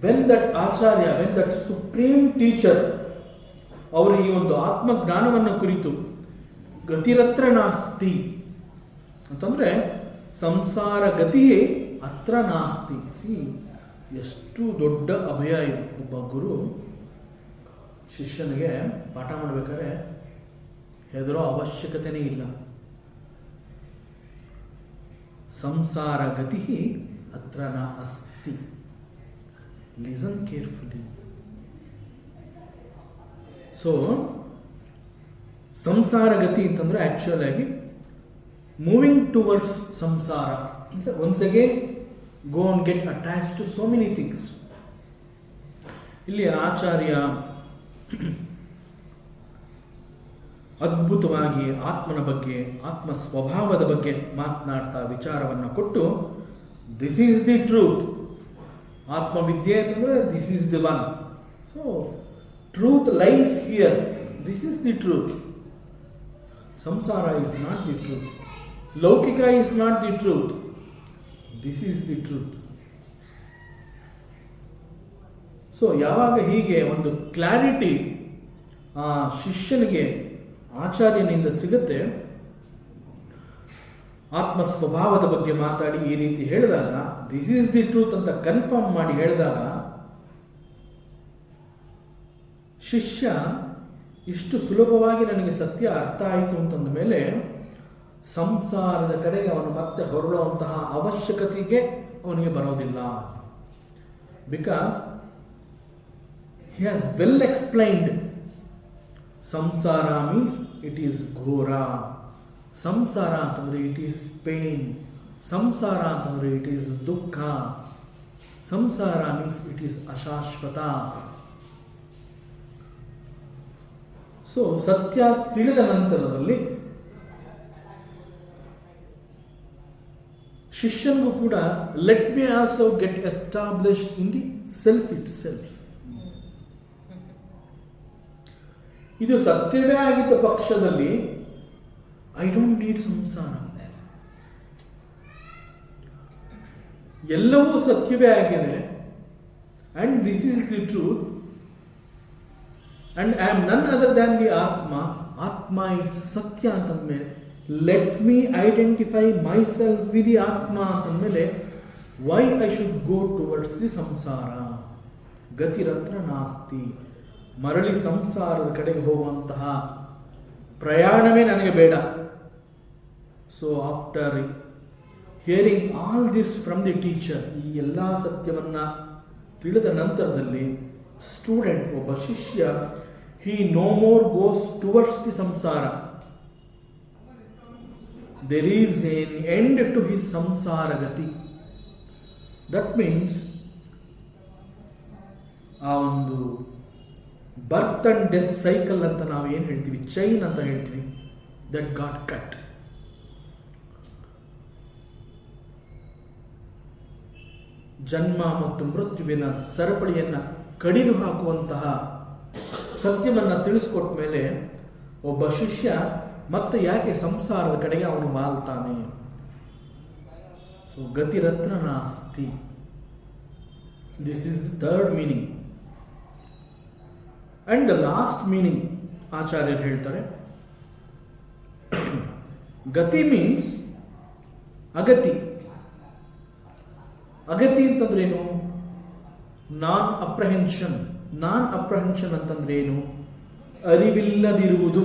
when that Acharya, when that supreme teacher ಅವರು ಈ ಒಂದು ಆತ್ಮಜ್ಞಾನವನ್ನು ಕುರಿತು ಗತಿರತ್ರ ನಾಸ್ತಿ ಅಂತಂದ್ರೆ ಸಂಸಾರ ಗತಿಯೇ ಅತ್ರ ನಾಸ್ತಿ. ಸಿ, ಎಷ್ಟು ದೊಡ್ಡ ಅಭಯ ಇದು. ಒಬ್ಬ ಗುರು ಶಿಷ್ಯನಿಗೆ ಪಾಠ ಮಾಡಬೇಕಾದ್ರೆ ಹೆದರೋ ಅವಶ್ಯಕತೆನೇ ಇಲ್ಲ. ಸಂಸಾರ ಗತಿ ಅತ್ರ ನ ಅಸ್ತಿ. Listen carefully. ಸೊ ಸಂಸಾರ ಗತಿ ಅಂತಂದ್ರೆ ಆಕ್ಚುಯಲ್ ಆಗಿ moving towards samsara. Once again go and get attached to so many things. ಇಲ್ಲಿ ಆಚಾರ್ಯ ಅದ್ಭುತವಾಗಿ ಆತ್ಮನ ಬಗ್ಗೆ, ಆತ್ಮ ಸ್ವಭಾವದ ಬಗ್ಗೆ ಮಾತನಾಡ್ತಾ ವಿಚಾರವನ್ನು ಕೊಟ್ಟು, ದಿಸ್ ಈಸ್ ದಿ ಟ್ರೂತ್. ಆತ್ಮವಿದ್ಯೆ ಅಂತಂದ್ರೆ this is the one. So truth lies here. This is the truth. ಸಂಸಾರ ಇಸ್ ನಾಟ್ ದಿ ಟ್ರೂತ್. ಲೌಕಿಕ is not the truth. This is the truth. So ಯಾವಾಗ ಹೀಗೆ ಒಂದು ಕ್ಲಾರಿಟಿ ಆ ಶಿಷ್ಯನಿಗೆ ಆಚಾರ್ಯನಿಂದ ಸಿಗುತ್ತೆ, ಆತ್ಮ ಸ್ವಭಾವದ ಬಗ್ಗೆ ಮಾತಾಡಿ ಈ ರೀತಿ ಹೇಳಿದಾಗ, ದಿಸ್ ಈಸ್ ದಿ ಟ್ರೂತ್ ಅಂತ ಕನ್ಫರ್ಮ್ ಮಾಡಿ ಹೇಳಿದಾಗ, ಶಿಷ್ಯ ಇಷ್ಟು ಸುಲಭವಾಗಿ ನನಗೆ ಸತ್ಯ ಅರ್ಥ ಆಯಿತು ಅಂತಂದ ಮೇಲೆ ಸಂಸಾರದ ಕಡೆಗೆ ಅವನು ಮತ್ತೆ ಹೊರಡುವಂತಹ ಅವಶ್ಯಕತೆಗೆ ಅವನಿಗೆ ಬರೋದಿಲ್ಲ. Because he has well explained. Samsara means it is ghora. Samsara ಅಂತಂದ್ರೆ it is pain. Samsara ಅಂತಂದ್ರೆ it is dukkha. Samsara means it is ashashvata. So ಸತ್ಯ ತಿಳಿದ ನಂತರದಲ್ಲಿ ಶಿಷ್ಯನಿಗೂ ಕೂಡ let me also get established in the self it self. ಇದು ಸತ್ಯವೇ ಆಗಿದ್ದ ಪಕ್ಷದಲ್ಲಿ ಐ ಡೋಂಟ್ ನೀಡ್ ಸಂಸಾರ. ಎಲ್ಲವೂ ಸತ್ಯವೇ ಆಗಿದೆ and this is the truth and I am none other than the atma. ಆತ್ಮ ಇಸ್ ಸತ್ಯ ಅಂತಂದ್ಮೇಲೆ let me identify my self with the atma ಅಂತಂದ್ಮೇಲೆ why I should go towards the samsara. ಗತಿರತ್ರ ನಾಸ್ತಿ. ಮರಳಿ ಸಂಸಾರದ ಕಡೆಗೆ ಹೋಗುವಂತಹ ಪ್ರಯಾಣವೇ ನನಗೆ ಬೇಡ. So after hearing all this from the teacher, ಈ ಎಲ್ಲ ಸತ್ಯವನ್ನು ತಿಳಿದ ನಂತರದಲ್ಲಿ ಸ್ಟೂಡೆಂಟ್, ಒಬ್ಬ ಶಿಷ್ಯ, he no more goes towards the samsara. There is an end to his samsara gati. That means ಆ ಒಂದು ಬರ್ತ್ ಅಂಡ್ ಡೆತ್ ಸೈಕಲ್ ಅಂತ ನಾವು ಏನು ಹೇಳ್ತೀವಿ, ಚೈನ್ ಅಂತ ಹೇಳ್ತೀವಿ, ದಟ್ ಗಾಟ್ ಕಟ್. ಜನ್ಮ ಮತ್ತು ಮೃತ್ಯುವಿನ ಸರಪಳಿಯನ್ನು ಕಡಿದು ಹಾಕುವಂತಹ ಸತ್ಯವನ್ನು ತಿಳಿಸ್ಕೊಟ್ಟ ಮೇಲೆ ಒಬ್ಬ ಶಿಷ್ಯ ಮತ್ತೆ ಯಾಕೆ ಸಂಸಾರದ ಕಡೆಗೆ ಅವನು ವಾಲ್ತಾನೆ. ಸೊ ಗತಿರತ್ರ ನಾಸ್ತಿ. This is the third meaning. And the last meaning ಆಚಾರ್ಯರು ಹೇಳ್ತಾರೆ, ಗತಿ ಮೀನ್ಸ್ ಅಗತಿ. ಅಗತಿ ಅಂತಂದ್ರೇನು? ನಾನ್ ಅಪ್ರಹೆನ್ಷನ್. ನಾನ್ ಅಪ್ರಹೆನ್ಷನ್ ಅಂತಂದ್ರೆ ಏನು? ಅರಿವಿಲ್ಲದಿರುವುದು,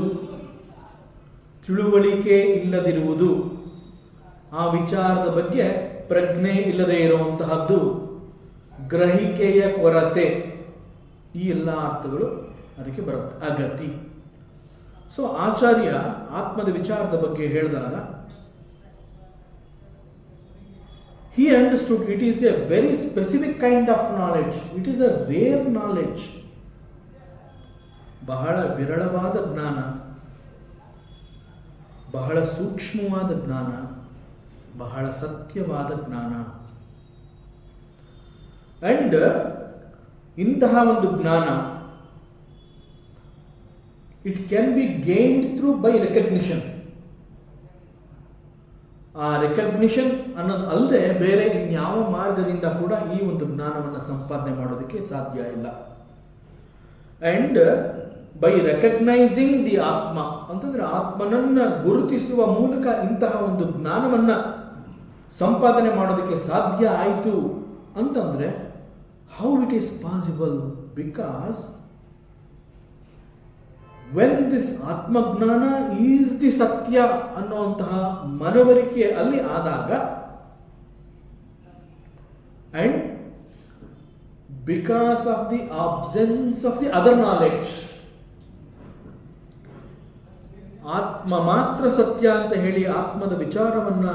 ತಿಳುವಳಿಕೆ ಇಲ್ಲದಿರುವುದು, ಆ ವಿಚಾರದ ಬಗ್ಗೆ ಪ್ರಜ್ಞೆ ಇಲ್ಲದೆ ಇರುವಂತಹದ್ದು, ಗ್ರಹಿಕೆಯ ಕೊರತೆ, ಈ ಎಲ್ಲ ಅರ್ಥಗಳು ಅದಕ್ಕೆ ಬರುತ್ತೆ ಅಗತಿ. ಸೊ ಆಚಾರ್ಯ ಆತ್ಮದ ವಿಚಾರದ ಬಗ್ಗೆ ಹೇಳಿದಾಗ he understood it is a very specific kind of knowledge. It is a rare knowledge. ಬಹಳ ವಿರಳವಾದ ಜ್ಞಾನ, ಬಹಳ ಸೂಕ್ಷ್ಮವಾದ ಜ್ಞಾನ, ಬಹಳ ಸತ್ಯವಾದ ಜ್ಞಾನ. ಅಂಡ್ ಇಂತಹ ಒಂದು ಜ್ಞಾನ it can be gained through by recognition. ಆ ರೆಕಗ್ನಿಷನ್ ಅನ್ನೋದು ಅಲ್ಲದೆ ಬೇರೆ ಇನ್ಯಾವ ಮಾರ್ಗದಿಂದ ಕೂಡ ಈ ಒಂದು ಜ್ಞಾನವನ್ನು ಸಂಪಾದನೆ ಮಾಡೋದಕ್ಕೆ ಸಾಧ್ಯ ಇಲ್ಲ. ಅಂಡ್ ಬೈ ರೆಕಗ್ನೈಸಿಂಗ್ ದಿ ಆತ್ಮ ಅಂತಂದ್ರೆ ಆತ್ಮನನ್ನ ಗುರುತಿಸುವ ಮೂಲಕ ಇಂತಹ ಒಂದು ಜ್ಞಾನವನ್ನ ಸಂಪಾದನೆ ಮಾಡೋದಕ್ಕೆ ಸಾಧ್ಯ ಆಯಿತು ಅಂತಂದ್ರೆ how it is possible? Because when this ಆತ್ಮಜ್ಞಾನ ಈಸ್ ದಿ ಸತ್ಯ ಅನ್ನುವಂತಹ ಮನವರಿಕೆ ಅಲ್ಲಿ ಆದಾಗ and because of the absence of the other knowledge. ಆತ್ಮ ಮಾತ್ರ ಸತ್ಯ ಅಂತ ಹೇಳಿ ಆತ್ಮದ ವಿಚಾರವನ್ನ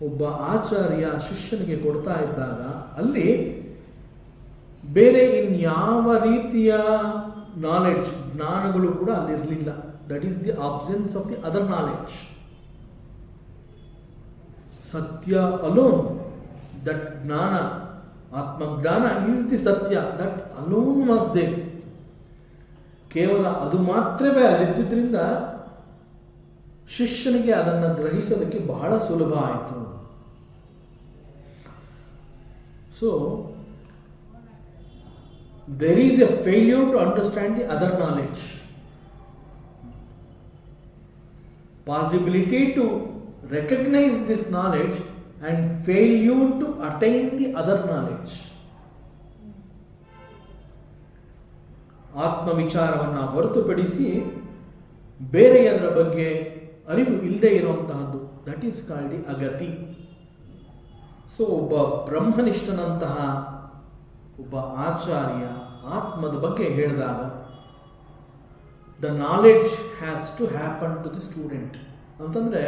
ಒಬ್ಬ ಆಚಾರ್ಯ ಶಿಷ್ಯನಿಗೆ ಕೊಡ್ತಾ ಇದ್ದಾಗ ಅಲ್ಲಿ ಬೇರೆ ಇನ್ಯಾವ ರೀತಿಯ ನಾಲೆಡ್ಜ್ ಜ್ಞಾನಗಳು ಕೂಡ ಅಲ್ಲಿರಲಿಲ್ಲ. That is the absence of the other knowledge. Satya alone, that ಜ್ಞಾನ, ಆತ್ಮಜ್ಞಾನ is the satya, that alone was there. ಕೇವಲ ಅದು ಮಾತ್ರವೇ ಅಲ್ಲಿದ್ದರಿಂದ ಶಿಷ್ಯನಿಗೆ ಅದನ್ನು ಗ್ರಹಿಸೋದಕ್ಕೆ ಬಹಳ ಸುಲಭ ಆಯಿತು. So there is a failure to understand the other knowledge. Possibility to recognize this knowledge and failure to attain the other knowledge. ಆತ್ಮ ವಿಚಾರವನ್ನು ಹೊರತುಪಡಿಸಿ ಬೇರೆಯದರ ಬಗ್ಗೆ ಅರಿವು ಇಲ್ಲದೆ ಇರುವಂತಹದ್ದು, ದಟ್ ಈಸ್ ಕಾಲ್ಡ್ ದಿ ಅಗತಿ. ಸೊ ಒಬ್ಬ ಬ್ರಹ್ಮನಿಷ್ಠನಂತಹ ಒಬ್ಬ ಆಚಾರ್ಯ ಆತ್ಮದ ಬಗ್ಗೆ ಹೇಳಿದಾಗ the knowledge has to happen to the student ಅಂತಂದರೆ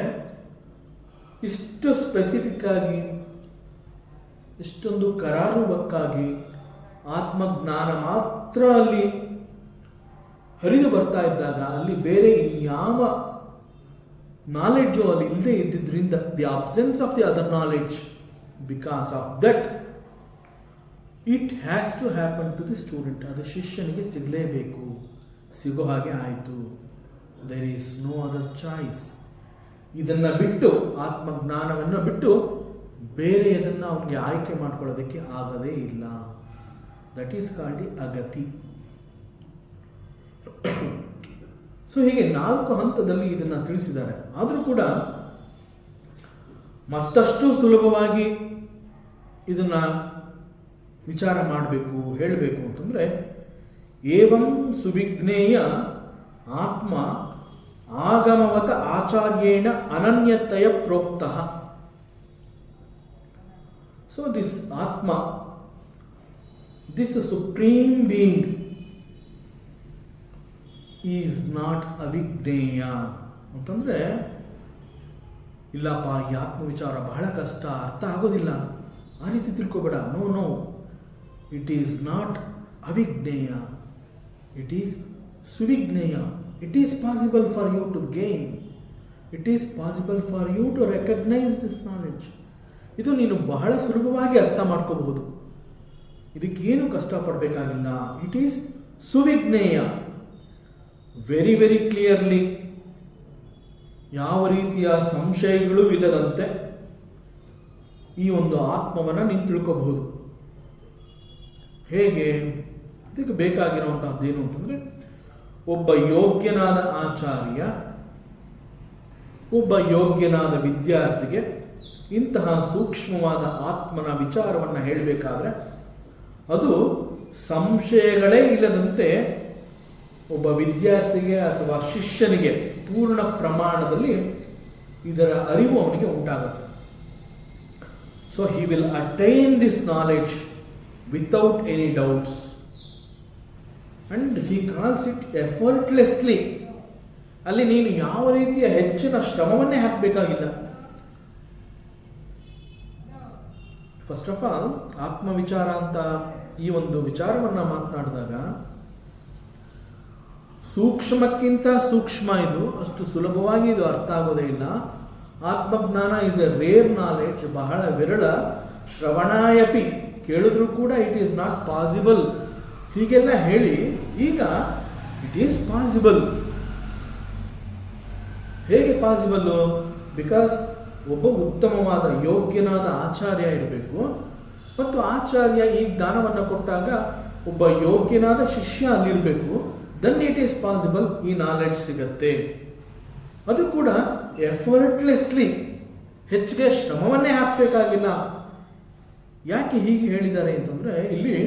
ಇಷ್ಟು ಸ್ಪೆಸಿಫಿಕ್ ಆಗಿ, ಇಷ್ಟೊಂದು ಕರಾರುವಕ್ಕಾಗಿ ಆತ್ಮಜ್ಞಾನ ಮಾತ್ರ ಅಲ್ಲಿ ಹರಿದು ಬರ್ತಾ ಇದ್ದಾಗ ಅಲ್ಲಿ ಬೇರೆ ಇನ್ಯಾವ ನಾಲೆಡ್ಜು ಅಲ್ಲಿ ಇಲ್ಲದೆ ಇದ್ದಿದ್ದರಿಂದ the absence of the other knowledge, because of that it has to happen to the student. ಅದು ಶಿಷ್ಯನಿಗೆ ಸಿಗಲೇಬೇಕು, ಸಿಗೋ ಹಾಗೆ ಆಯಿತು. There is no other choice. ಇದನ್ನು ಬಿಟ್ಟು, ಆತ್ಮಜ್ಞಾನವನ್ನು ಬಿಟ್ಟು ಬೇರೆ ಅದನ್ನು ಅವನಿಗೆ ಆಯ್ಕೆ ಮಾಡ್ಕೊಳ್ಳೋದಕ್ಕೆ ಆಗದೇ ಇಲ್ಲ. ದಟ್ ಈಸ್ ಕಾಲ್ಡ್ ದಿ ಅಗತಿ. ಸೊ ಹೀಗೆ 4 ಹಂತದಲ್ಲಿ ಇದನ್ನು ತಿಳಿಸಿದ್ದಾರೆ. ಆದರೂ ಕೂಡ ಮತ್ತಷ್ಟು ಸುಲಭವಾಗಿ ಇದನ್ನು ವಿಚಾರ ಮಾಡಬೇಕು, ಹೇಳಬೇಕು ಅಂತಂದರೆ, ಏವಂ ಸುವಿಜ್ಞೇಯ ಆತ್ಮ ಆಗಮವತ ಆಚಾರ್ಯೇಣ ಅನನ್ಯತೆಯ ಪ್ರೋಕ್ತಃ. So this atma, this supreme being is not ಅವಿಜ್ಞೇಯ ಅಂತಂದರೆ, ಇಲ್ಲಪ್ಪ ಈ ಆತ್ಮ ವಿಚಾರ ಬಹಳ ಕಷ್ಟ, ಅರ್ಥ ಆಗೋದಿಲ್ಲ, ಆ ರೀತಿ ತಿಳ್ಕೊಬೇಡ. No no, it is not ಅವಿಜ್ಞೇಯ, ಇಟ್ ಈಸ್ ಸುವಿಜ್ಞೇಯ. It is possible for you to gain, it is possible for you to recognise this knowledge. ಇದು ನೀನು ಬಹಳ ಸುಲಭವಾಗಿ ಅರ್ಥ ಮಾಡ್ಕೋಬಹುದು, ಇದಕ್ಕೇನು ಕಷ್ಟಪಡಬೇಕಾಗಿಲ್ಲ. ಇಟ್ ಈಸ್ ಸುವಿಜ್ಞೇಯ, ವೆರಿ ವೆರಿ ಕ್ಲಿಯರ್ಲಿ, ಯಾವ ರೀತಿಯ ಸಂಶಯಗಳು ಇಲ್ಲದಂತೆ ಈ ಒಂದು ಆತ್ಮವನ್ನು ನೀನು ತಿಳ್ಕೋಬಹುದು. ಹೇಗೆ? ಇದಕ್ಕೆ ಬೇಕಾಗಿರುವಂತಹದ್ದೇನು ಅಂತಂದರೆ, ಒಬ್ಬ ಯೋಗ್ಯನಾದ ಆಚಾರ್ಯ ಒಬ್ಬ ಯೋಗ್ಯನಾದ ವಿದ್ಯಾರ್ಥಿಗೆ ಇಂತಹ ಸೂಕ್ಷ್ಮವಾದ ಆತ್ಮನ ವಿಚಾರವನ್ನು ಹೇಳಬೇಕಾದ್ರೆ ಅದು ಸಂಶಯಗಳೇ ಇಲ್ಲದಂತೆ ಒಬ್ಬ ವಿದ್ಯಾರ್ಥಿಗೆ ಅಥವಾ ಶಿಷ್ಯನಿಗೆ ಪೂರ್ಣ ಪ್ರಮಾಣದಲ್ಲಿ ಇದರ ಅರಿವು ಅವನಿಗೆ ಉಂಟಾಗುತ್ತೆ. So he will attain this knowledge without any doubts and he calls it effortlessly. ಅಲ್ಲಿ ನೀನು ಯಾವ ರೀತಿಯ ಹೆಚ್ಚಿನ ಶ್ರಮವನ್ನೇ ಹಾಕಬೇಕಾಗಿಲ್ಲ. ಫಸ್ಟ್ ಆಫ್ ಆಲ್, ಆತ್ಮವಿಚಾರ ಅಂತ ಈ ಒಂದು ವಿಚಾರವನ್ನು ಮಾತನಾಡಿದಾಗ ಸೂಕ್ಷ್ಮಕ್ಕಿಂತ ಸೂಕ್ಷ್ಮ ಇದು, ಅಷ್ಟು ಸುಲಭವಾಗಿ ಇದು ಅರ್ಥ ಆಗೋದೇ ಇಲ್ಲ. ಆತ್ಮಜ್ಞಾನ ಇಸ್ ಎ ರೇರ್ ನಾಲೆಡ್ಜ್, ಬಹಳ ವಿರಳ. ಶ್ರವಣಾಯಪಿ, ಕೇಳಿದ್ರೂ ಕೂಡ ಇಟ್ ಈಸ್ ನಾಟ್ ಪಾಸಿಬಲ್, ಹೀಗೆಲ್ಲ ಹೇಳಿ ಈಗ ಇಟ್ ಈಸ್ ಪಾಸಿಬಲ್. ಹೇಗೆ ಪಾಸಿಬಲ್ಲು? ಬಿಕಾಸ್ ಒಬ್ಬ ಉತ್ತಮವಾದ ಯೋಗ್ಯನಾದ ಆಚಾರ್ಯ ಇರಬೇಕು, ಮತ್ತು ಆಚಾರ್ಯ ಈ ಜ್ಞಾನವನ್ನು ಕೊಟ್ಟಾಗ ಒಬ್ಬ ಯೋಗ್ಯನಾದ ಶಿಷ್ಯ ಅಲ್ಲಿರಬೇಕು. ದೆನ್ ಇಟ್ ಈಸ್ ಪಾಸಿಬಲ್, ಈ ನಾಲೆಡ್ಜ್ ಸಿಗತ್ತೆ. ಅದು ಕೂಡ ಎಫರ್ಟ್ಲೆಸ್ಲಿ, ಹೆಚ್ಚಿಗೆ ಶ್ರಮವನ್ನೇ ಹಾಕಬೇಕಾಗಿಲ್ಲ. ಯಾಕೆ ಹೀಗೆ ಹೇಳಿದ್ದಾರೆ ಅಂತಂದರೆ, ಇಲ್ಲಿ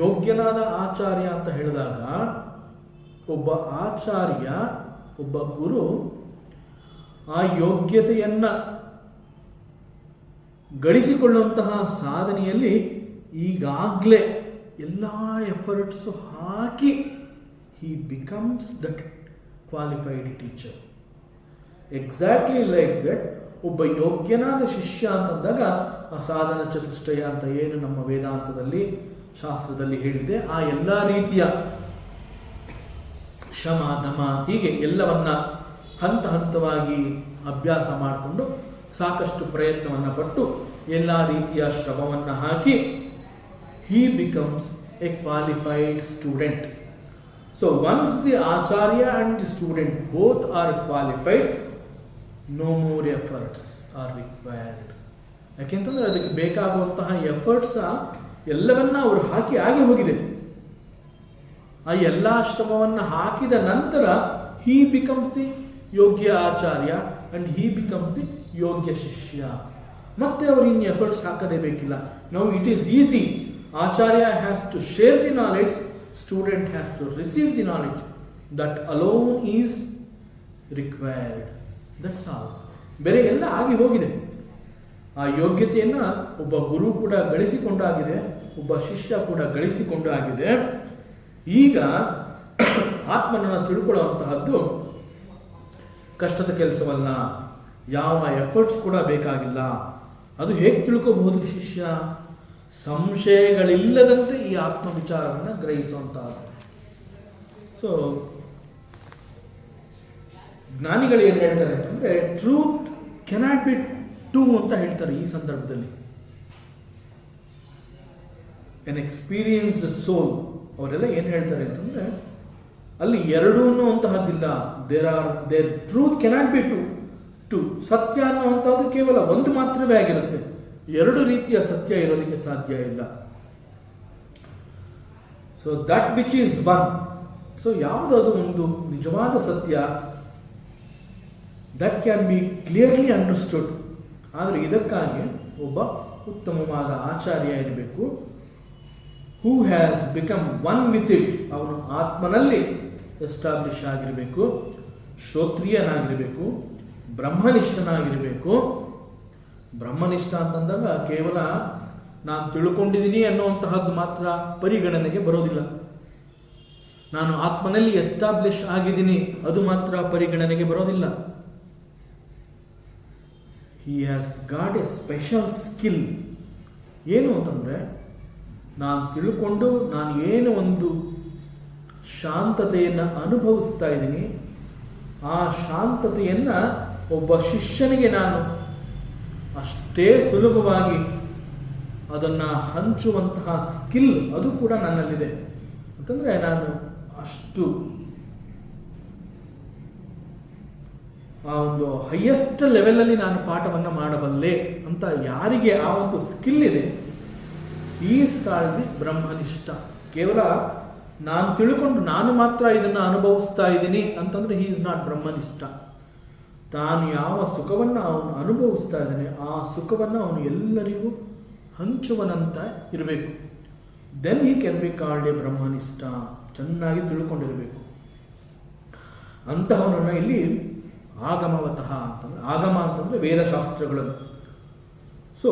ಯೋಗ್ಯನಾದ ಆಚಾರ್ಯ ಅಂತ ಹೇಳಿದಾಗ ಒಬ್ಬ ಆಚಾರ್ಯ, ಒಬ್ಬ ಗುರು ಆ ಯೋಗ್ಯತೆಯನ್ನು ಗಳಿಸಿಕೊಳ್ಳುವಂತಹ ಸಾಧನೆಯಲ್ಲಿ ಈಗಾಗಲೇ ಎಲ್ಲ efforts hockey he becomes that qualified teacher. Exactly like that ಒಬ್ಬ ಯೋಗ್ಯನಾದ ಶಿಷ್ಯ ಅಂತಂದಾಗ ಆ ಸಾಧನ ಚತುಷ್ಟಯ ಅಂತ ಏನು ನಮ್ಮ ವೇದಾಂತದಲ್ಲಿ ಶಾಸ್ತ್ರದಲ್ಲಿ ಹೇಳಿದೆ, ಆ ಎಲ್ಲ ರೀತಿಯ ಶಮ ದಮ ಹೀಗೆ ಎಲ್ಲವನ್ನ ಹಂತ ಹಂತವಾಗಿ ಅಭ್ಯಾಸ ಮಾಡಿಕೊಂಡು ಸಾಕಷ್ಟು ಪ್ರಯತ್ನವನ್ನು ಪಟ್ಟು ಎಲ್ಲ ರೀತಿಯ ಶ್ರಮವನ್ನು ಹಾಕಿ he becomes a qualified student. So once the acharya and the student both are qualified, no more efforts are required. ಯಾಕೆಂತಂದ್ರೆ ಅದಕ್ಕೆ ಬೇಕಾಗುವಂತಹ ಎಫರ್ಟ್ಸ್ ಎಲ್ಲವನ್ನ ಅವರು ಹಾಕಿ ಆಗಿ ಹೋಗಿದೆ. ಆ ಎಲ್ಲ ಶ್ರಮವನ್ನು ಹಾಕಿದ ನಂತರ he becomes the ಯೋಗ್ಯ ಆಚಾರ್ಯ and he becomes the ಯೋಗ್ಯ ಶಿಷ್ಯ. ಮತ್ತೆ ಅವರು ಇನ್ನು ಎಫರ್ಟ್ಸ್ ಹಾಕದೇ ಬೇಕಿಲ್ಲ. Now it is easy. Acharya has to share the knowledge, student has to receive the knowledge. That alone is required. That's all. ಬೇರೆ ಎಲ್ಲ ಆಗಿ ಹೋಗಿದೆ. ಆ ಯೋಗ್ಯತೆಯನ್ನು ಒಬ್ಬ ಗುರು ಕೂಡ ಗಳಿಸಿಕೊಂಡಾಗಿದೆ, ಒಬ್ಬ ಶಿಷ್ಯ ಕೂಡ ಗಳಿಸಿಕೊಂಡಾಗಿದೆ. ಈಗ ಆತ್ಮನನ್ನು ತಿಳ್ಕೊಳ್ಳುವಂತಹದ್ದು ಕಷ್ಟದ ಕೆಲಸವಲ್ಲ, ಯಾವ ಎಫರ್ಟ್ಸ್ ಕೂಡ ಬೇಕಾಗಿಲ್ಲ. ಅದು ಹೇಗೆ ತಿಳ್ಕೋಬಹುದು ಶಿಷ್ಯ? ಸಂಶಯಗಳಿಲ್ಲದಂತೆ ಈ ಆತ್ಮ ವಿಚಾರವನ್ನು ಗ್ರಹಿಸುವಂತಹದ್ದು. ಸೊ ಜ್ಞಾನಿಗಳು ಏನು ಹೇಳ್ತಾರೆ ಅಂತಂದ್ರೆ, ಟ್ರೂತ್ ಕೆನಾಟ್ ಬಿ ಟೂ ಅಂತ ಹೇಳ್ತಾರೆ. ಈ ಸಂದರ್ಭದಲ್ಲಿ ಎನ್ ಎಕ್ಸ್ಪೀರಿಯನ್ಸ್ಡ್ ಸೋಲ್ ಅವರೆಲ್ಲ ಏನು ಹೇಳ್ತಾರೆ ಅಂತಂದ್ರೆ, ಅಲ್ಲಿ ಎರಡೂ ಅನ್ನುವಂತಹದ್ದಿಲ್ಲ. There truth cannot be two ಸತ್ಯ ಅನ್ನುವಂಥದ್ದು ಕೇವಲ ಒಂದು ಮಾತ್ರವೇ ಆಗಿರುತ್ತೆ. ಎರಡು ರೀತಿಯ ಸತ್ಯ ಇರೋದಕ್ಕೆ ಸಾಧ್ಯ ಇಲ್ಲ. So that which is one, so ಯಾವುದದು ಒಂದು ನಿಜವಾದ ಸತ್ಯ, that can be clearly understood. ಆದರೆ ಇದಕ್ಕಾಗಿ ಒಬ್ಬ ಉತ್ತಮವಾದ ಆಚಾರ್ಯ ಇರಬೇಕು. Who has become one with it, ಅವನು ಆತ್ಮನಲ್ಲಿ ಎಸ್ಟಾಬ್ಲಿಷ್ ಆಗಿರಬೇಕು, ಶ್ರೋತ್ರಿಯನಾಗಿರಬೇಕು, ಬ್ರಹ್ಮನಿಷ್ಠನಾಗಿರಬೇಕು. ಬ್ರಹ್ಮನಿಷ್ಠ ಅಂತಂದಾಗ ಕೇವಲ ನಾನು ತಿಳ್ಕೊಂಡಿದ್ದೀನಿ ಅನ್ನುವಂತಹದ್ದು ಮಾತ್ರ ಪರಿಗಣನೆಗೆ ಬರೋದಿಲ್ಲ. ನಾನು ಆತ್ಮನಲ್ಲಿ ಎಸ್ಟಾಬ್ಲಿಷ್ ಆಗಿದ್ದೀನಿ ಅದು ಮಾತ್ರ ಪರಿಗಣನೆಗೆ ಬರೋದಿಲ್ಲ. He has got A special skill. ಏನು ಅಂತಂದರೆ, ನಾನು ತಿಳ್ಕೊಂಡು ನಾನು ಏನು ಒಂದು ಶಾಂತತೆಯನ್ನು ಅನುಭವಿಸ್ತಾ ಇದ್ದೀನಿ, ಆ ಶಾಂತತೆಯನ್ನು ಒಬ್ಬ ಶಿಷ್ಯನಿಗೆ ನಾನು ಅಷ್ಟೇ ಸುಲಭವಾಗಿ ಅದನ್ನು ಹಂಚುವಂತಹ ಸ್ಕಿಲ್ ಅದು ಕೂಡ ನನ್ನಲ್ಲಿದೆ. ಅಂತಂದರೆ ನಾನು ಅಷ್ಟು ಆ ಒಂದು ಹೈಯೆಸ್ಟ್ ಲೆವೆಲಲ್ಲಿ ನಾನು ಪಾಠವನ್ನು ಮಾಡಬಲ್ಲೆ ಅಂತ ಯಾರಿಗೆ ಆ ಒಂದು ಸ್ಕಿಲ್ ಇದೆ, ಈಸ್ ಕಾಲ್ಡ್ ದಿ ಬ್ರಹ್ಮನಿಷ್ಠ. ಕೇವಲ ನಾನು ತಿಳ್ಕೊಂಡು ನಾನು ಮಾತ್ರ ಇದನ್ನು ಅನುಭವಿಸ್ತಾ ಇದ್ದೀನಿ ಅಂತಂದರೆ ಹಿ ಈಸ್ ನಾಟ್ ಬ್ರಹ್ಮನಿಷ್ಠ. ತಾನು ಯಾವ ಸುಖವನ್ನು ಅವನು ಅನುಭವಿಸ್ತಾ ಇದ್ದಾನೆ ಆ ಸುಖವನ್ನು ಅವನು ಎಲ್ಲರಿಗೂ ಹಂಚುವನಂತ ಇರಬೇಕು. Then he can be called a ಬ್ರಹ್ಮನಿಷ್ಠ. ಚೆನ್ನಾಗಿ ತಿಳ್ಕೊಂಡಿರಬೇಕು. ಅಂತಹವನನ್ನು ಇಲ್ಲಿ ಆಗಮವತಃ ಅಂತಂದರೆ, ಆಗಮ ಅಂತಂದರೆ ವೇದಶಾಸ್ತ್ರಗಳನ್ನು. ಸೊ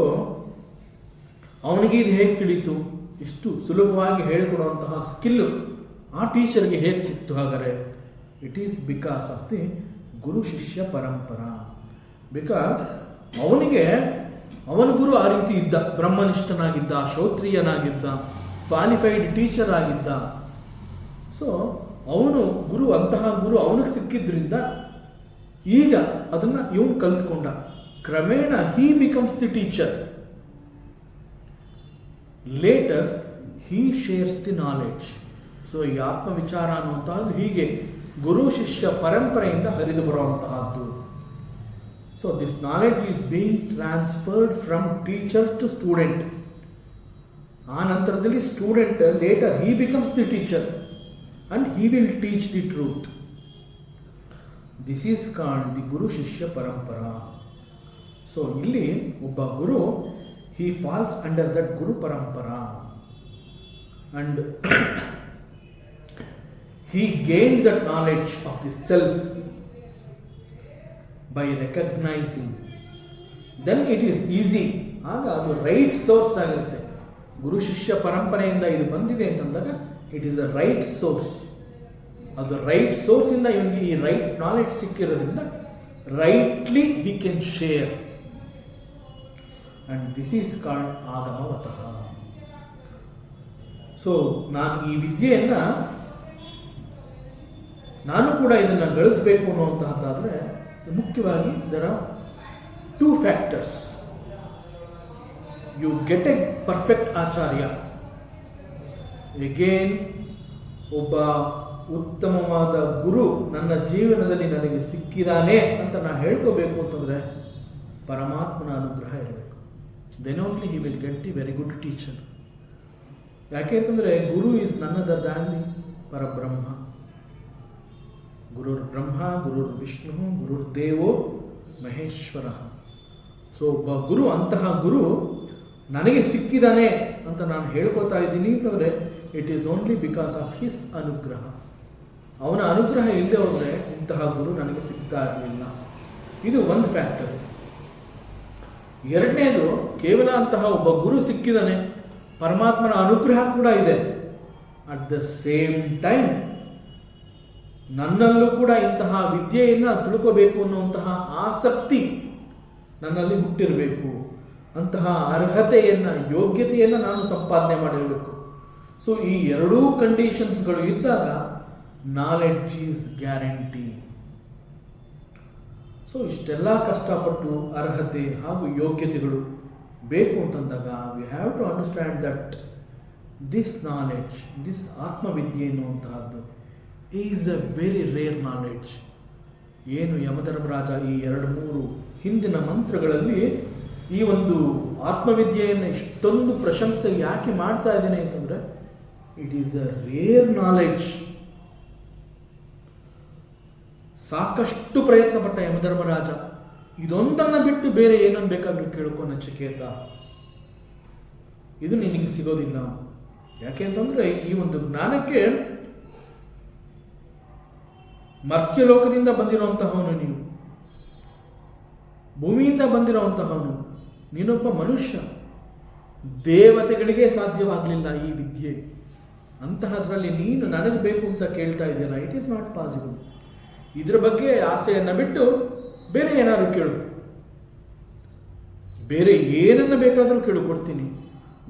ಅವನಿಗೆ ಇದು ಹೇಗೆ ತಿಳಿಯಿತು? ಇಷ್ಟು ಸುಲಭವಾಗಿ ಹೇಳಿಕೊಡುವಂತಹ ಸ್ಕಿಲ್ಲು ಆ ಟೀಚರ್ಗೆ ಹೇಗೆ ಸಿಕ್ತು? ಹಾಗಾದರೆ it is because of the guru shishya parampara. Because ಅವನ ಗುರು ಆ ರೀತಿ ಇದ್ದ, ಬ್ರಹ್ಮನಿಷ್ಠನಾಗಿದ್ದ, ಶ್ರೋತ್ರಿಯನಾಗಿದ್ದ, ಕ್ವಾಲಿಫೈಡ್ ಟೀಚರ್ ಆಗಿದ್ದ. ಸೊ ಅವನು ಗುರು, ಅಂತಹ ಗುರು ಅವನಿಗೆ ಸಿಕ್ಕಿದ್ರಿಂದ ಈಗ ಅದನ್ನು ಇವನು ಕಲ್ತ್ಕೊಂಡ. ಕ್ರಮೇಣ he becomes the teacher. Later he shares the knowledge. So ಈ ಆತ್ಮವಿಚಾರ ಅನ್ನುವಂತಹದ್ದು ಹೀಗೆ ಗುರು ಶಿಷ್ಯ ಪರಂಪರೆಯಿಂದ ಹರಿದು ಬರುವಂತಹದ್ದು. So this knowledge is being transferred from teacher to student. ಆ ನಂತರದಲ್ಲಿ student later he becomes the teacher and he will teach the truth. This is called the guru shishya parampara. So ಇಲ್ಲಿ ಒಬ್ಬ ಗುರು he falls under that Guru Parampara and he gained that knowledge of the self by recognizing. Then it is easy. ಆಗ ಅದು right source ಆಗಿರುತ್ತೆ. ಗುರು ಶಿಷ್ಯ ಪರಂಪರೆಯಿಂದ ಇದು ಬಂದಿದೆ ಅಂತಂದಾಗ it is a right source. ಅದು ರೈಟ್ ಸೋರ್ಸಿಂದ ಇವನಿಗೆ ಈ ರೈಟ್ ನಾಲೆಡ್ಜ್ ಸಿಕ್ಕಿರೋದ್ರಿಂದ rightly he can share, and this is called ಆಗಮವತಃ. ಸೊ ನಾನು ಈ ವಿದ್ಯೆಯನ್ನು ನಾನು ಕೂಡ ಇದನ್ನು ಗಳಿಸಬೇಕು ಅನ್ನುವಂತಹದ್ದಾದರೆ ಮುಖ್ಯವಾಗಿ there are 2 factors. You get a perfect acharya. Again ಒಬ್ಬ ಉತ್ತಮವಾದ ಗುರು ನನ್ನ ಜೀವನದಲ್ಲಿ ನನಗೆ ಸಿಕ್ಕಿದಾನೆ ಅಂತ ನಾನು ಹೇಳ್ಕೋಬೇಕು ಅಂತಂದರೆ ಪರಮಾತ್ಮನ ಅನುಗ್ರಹ ಇರಬೇಕು. Then only he will get the very good teacher. ಯಾಕೆ ಅಂತಂದರೆ guru is none other than the Parabrahma. ಗುರುರ್ ಬ್ರಹ್ಮ, ಗುರುರ್ ವಿಷ್ಣು, ಗುರುರ್ ದೇವೋ ಮಹೇಶ್ವರ. ಸೊ ಒಬ್ಬ ಗುರು, ಅಂತಹ ಗುರು ನನಗೆ ಸಿಕ್ಕಿದಾನೆ ಅಂತ ನಾನು ಹೇಳ್ಕೊತಾ ಇದ್ದೀನಿ ಅಂತಂದರೆ it is only because of his ಅನುಗ್ರಹ. ಅವನ ಅನುಗ್ರಹ ಇಲ್ಲದೆ ಹೋದರೆ ಇಂತಹ ಗುರು ನನಗೆ ಸಿಗ್ತಾ ಇರಲಿಲ್ಲ. ಇದು ಒಂದು ಫ್ಯಾಕ್ಟರ್. ಎರಡನೇದು, ಕೇವಲ ಅಂತಹ ಒಬ್ಬ ಗುರು ಸಿಕ್ಕಿದಾನೆ, ಪರಮಾತ್ಮನ ಅನುಗ್ರಹ ಕೂಡ ಇದೆ. ಅಟ್ ದ ಸೇಮ್ ಟೈಮ್ ನನ್ನಲ್ಲೂ ಕೂಡ ಇಂತಹ ವಿದ್ಯೆಯನ್ನು ತಿಳ್ಕೋಬೇಕು ಅನ್ನುವಂತಹ ಆಸಕ್ತಿ ನನ್ನಲ್ಲಿ ಹುಟ್ಟಿರಬೇಕು. ಅಂತಹ ಅರ್ಹತೆಯನ್ನು, ಯೋಗ್ಯತೆಯನ್ನು ನಾನು ಸಂಪಾದನೆ ಮಾಡಿರಬೇಕು. ಸೊ ಈ ಎರಡೂ ಕಂಡೀಷನ್ಸ್ಗಳು ಇದ್ದಾಗ ನಾಲೆಡ್ಜ್ ಈಸ್ ಗ್ಯಾರಂಟಿ. ಸೊ ಇಷ್ಟೆಲ್ಲ ಕಷ್ಟಪಟ್ಟು ಅರ್ಹತೆ ಹಾಗೂ ಯೋಗ್ಯತೆಗಳು ಬೇಕು ಅಂತಂದಾಗ we have to understand that this knowledge, this ಆತ್ಮವಿದ್ಯೆ ಎನ್ನುವಂತಹದ್ದು is a very rare knowledge. ಏನು ಯಮಧರ್ಮರಾಜ ಈ 2-3 ಹಿಂದಿನ ಮಂತ್ರಗಳಲ್ಲಿ ಈ ಒಂದು ಆತ್ಮವಿದ್ಯೆಯನ್ನು ಇಷ್ಟೊಂದು ಪ್ರಶಂಸೆ ಯಾಕೆ ಮಾಡ್ತಾ ಇದ್ದೇನೆ ಅಂತಂದರೆ it is a rare knowledge. ಸಾಕಷ್ಟು ಪ್ರಯತ್ನ ಪಟ್ಟ ಯಮಧರ್ಮರಾಜ, ಇದೊಂದನ್ನು ಬಿಟ್ಟು ಬೇರೆ ಏನನ್ನು ಬೇಕಾದರೂ ಕೇಳ್ಕೊ ನಚಿಕೇತ, ಇದು ನಿನಗೆ ಸಿಗೋದಿಲ್ಲ. ಯಾಕೆ ಅಂತಂದರೆ ಈ ಒಂದು ಜ್ಞಾನಕ್ಕೆ ಮರ್ತ್ಯಲೋಕದಿಂದ ಬಂದಿರುವಂತಹವನು ನೀನು, ಭೂಮಿಯಿಂದ ಬಂದಿರುವಂತಹವನು, ನೀನೊಬ್ಬ ಮನುಷ್ಯ. ದೇವತೆಗಳಿಗೆ ಸಾಧ್ಯವಾಗಲಿಲ್ಲ ಈ ವಿದ್ಯೆ, ಅಂತಹದ್ರಲ್ಲಿ ನೀನು ನನಗೆ ಬೇಕು ಅಂತ ಕೇಳ್ತಾ ಇದೆಯಲ್ಲ, ಇಟ್ ಈಸ್ ನಾಟ್ ಪಾಸಿಬಲ್. ಇದ್ರ ಬಗ್ಗೆ ಆಸೆಯನ್ನು ಬಿಟ್ಟು ಬೇರೆ ಏನಾದ್ರು ಕೇಳು, ಬೇರೆ ಏನನ್ನು ಬೇಕಾದರೂ ಕೇಳು, ಕೊಡ್ತೀನಿ.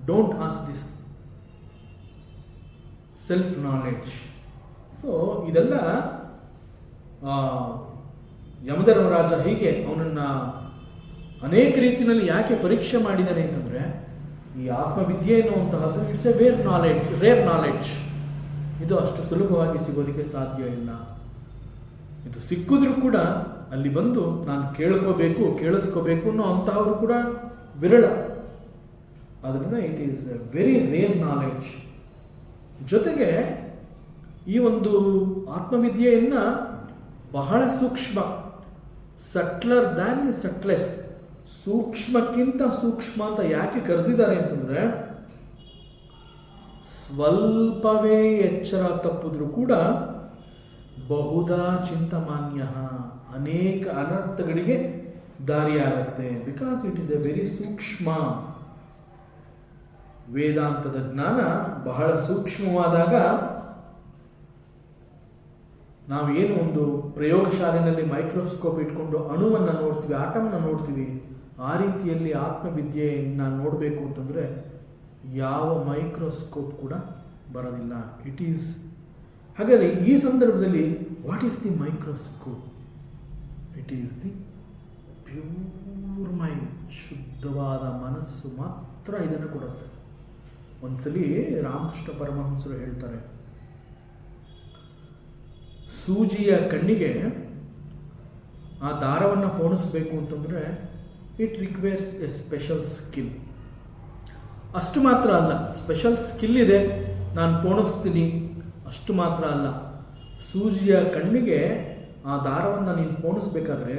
Don't ask this self knowledge. So ಇದೆಲ್ಲ ಯಮಧರ್ಮರಾಜ ಹೀಗೆ ಅವನನ್ನು ಅನೇಕ ರೀತಿಯಲ್ಲಿ ಯಾಕೆ ಪರೀಕ್ಷೆ ಮಾಡಿದ್ದಾನೆ ಅಂತಂದರೆ ಈ ಆತ್ಮವಿದ್ಯೆ ಎನ್ನುವಂತಹದ್ದು ಇಟ್ಸ್ ಎ ರೇರ್ ನಾಲೆಡ್ಜ್. ಇದು ಅಷ್ಟು ಸುಲಭವಾಗಿ ಸಿಗೋದಕ್ಕೆ ಸಾಧ್ಯ ಇಲ್ಲ. ಇದು ಸಿಕ್ಕಿದ್ರೂ ಕೂಡ ಅಲ್ಲಿ ಬಂದು ನಾನು ಕೇಳಿಸ್ಕೋಬೇಕು ಅನ್ನೋ ಅಂತಹವರು ಕೂಡ ವಿರಳ. ಆದ್ದರಿಂದ it is a very rare knowledge. ಜೊತೆಗೆ ಈ ಒಂದು ಆತ್ಮವಿದ್ಯೆಯನ್ನು ಬಹಳ ಸೂಕ್ಷ್ಮ, ಸಟ್ಲರ್ ದ್ಯಾನ್ ದಿ ಸಟ್ಲೆಸ್ಟ್, ಸೂಕ್ಷ್ಮಕ್ಕಿಂತ ಸೂಕ್ಷ್ಮ ಅಂತ ಯಾಕೆ ಕರೆದಿದ್ದಾರೆ ಅಂತಂದರೆ ಸ್ವಲ್ಪವೇ ಎಚ್ಚರ ತಪ್ಪಿದ್ರೂ ಕೂಡ ಬಹುದಾ ಚಿಂತಮಾನ್ಯ, ಅನೇಕ ಅನರ್ಥಗಳಿಗೆ ದಾರಿಯಾಗತ್ತೆ. Because it is a very ಸೂಕ್ಷ್ಮ. ವೇದಾಂತದ ಜ್ಞಾನ ಬಹಳ ಸೂಕ್ಷ್ಮವಾದಾಗ ನಾವೇನು ಒಂದು ಪ್ರಯೋಗಶಾಲೆಯಲ್ಲಿ ಮೈಕ್ರೋಸ್ಕೋಪ್ ಇಟ್ಕೊಂಡು ಅಣುವನ್ನು ನೋಡ್ತೀವಿ, ಆಟಮನ್ನು ನೋಡ್ತೀವಿ, ಆ ರೀತಿಯಲ್ಲಿ ಆತ್ಮವಿದ್ಯೆಯನ್ನು ನೋಡಬೇಕು ಅಂತಂದರೆ ಯಾವ ಮೈಕ್ರೋಸ್ಕೋಪ್ ಕೂಡ ಬರೋದಿಲ್ಲ. ಇಟ್ ಈಸ್ ಹಾಗಾದರೆ ಈ ಸಂದರ್ಭದಲ್ಲಿ what is the microscope? It is the pure mind. ಶುದ್ಧವಾದ ಮನಸ್ಸು ಮಾತ್ರ ಇದನ್ನು ಕೊಡುತ್ತೆ. ಒಂದ್ಸಲಿ ರಾಮಕೃಷ್ಣ ಪರಮಹಂಸರು ಹೇಳ್ತಾರೆ, ಸೂಜಿಯ ಕಣ್ಣಿಗೆ ಆ ದಾರವನ್ನು ಪೋಣಿಸ್ಬೇಕು ಅಂತಂದರೆ it requires A special skill. ಅಷ್ಟು ಮಾತ್ರ ಅಲ್ಲ, ಸ್ಪೆಷಲ್ ಸ್ಕಿಲ್ ಇದೆ, ನಾನು ಪೋಣಿಸ್ತೀನಿ, ಅಷ್ಟು ಮಾತ್ರ ಅಲ್ಲ. ಸೂಜಿಯ ಕಣ್ಣಿಗೆ ಆ ದಾರವನ್ನು ನೀನು ಪೋಣಿಸ್ಬೇಕಾದ್ರೆ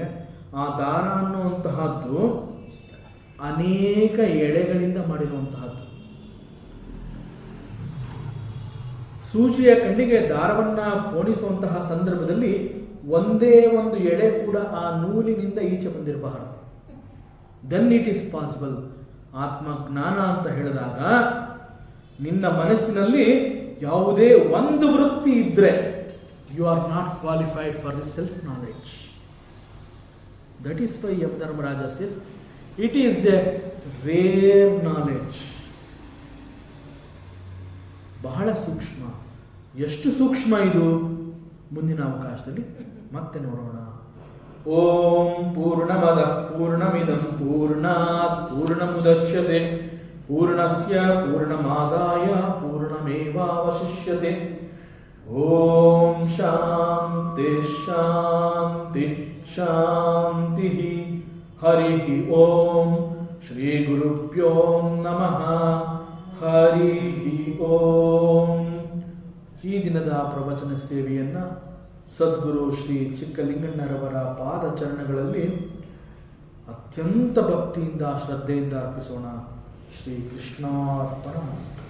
ಆ ದಾರ ಅನ್ನುವಂತಹದ್ದು ಅನೇಕ ಎಳೆಗಳಿಂದ ಮಾಡಿರುವಂತಹದ್ದು. ಸೂಜಿಯ ಕಣ್ಣಿಗೆ ದಾರವನ್ನು ಪೋಣಿಸುವಂತಹ ಸಂದರ್ಭದಲ್ಲಿ ಒಂದೇ ಒಂದು ಎಳೆ ಕೂಡ ಆ ನೂಲಿನಿಂದ ಈಚೆ ಬಂದಿರಬಾರದು. Then it is possible. ಆತ್ಮಜ್ಞಾನ ಅಂತ ಹೇಳಿದಾಗ ನಿನ್ನ ಮನಸ್ಸಿನಲ್ಲಿ ಯಾವುದೇ ಒಂದು ವೃತ್ತಿ ಇದ್ರೆ you are not qualified for the self knowledge. That is why Yama Dharmaraja says it is a rare knowledge. ಬಹಳ ಸೂಕ್ಷ್ಮ. ಎಷ್ಟು ಸೂಕ್ಷ್ಮ ಇದು ಮುಂದಿನ ಅವಕಾಶದಲ್ಲಿ ಮತ್ತೆ ನೋಡೋಣ. ಓಂ ಪೂರ್ಣಮದ ಪೂರ್ಣಮಿದಂ ಪೂರ್ಣಾತ್ ಪೂರ್ಣಮುದಚ್ಯತೆ ಪೂರ್ಣಸ್ಯ ಪೂರ್ಣಮಾದಾಯ ಪೂರ್ಣಮೇವಾವಶಿಷ್ಯತೆ. ಓಂ ಶಾಂತಿ ಶಾಂತಿ ಶಾಂತಿ. ಹರಿ ಓಂ ಶ್ರೀ ಗುರುಭ್ಯೋ ನಮಃ. ಹರಿ ಓಂ. ಈ ದಿನದ ಪ್ರವಚನ ಸೇವೆಯನ್ನು ಸದ್ಗುರು ಶ್ರೀ ಚಿಕ್ಕಲಿಂಗಣ್ಣರವರ ಪಾದಚರಣಗಳಲ್ಲಿ ಅತ್ಯಂತ ಭಕ್ತಿಯಿಂದ ಶ್ರದ್ಧೆಯಿಂದ ಅರ್ಪಿಸೋಣ. ಶ್ರೀ ಕೃಷ್ಣಾರ್ಪಣಮಸ್ತು.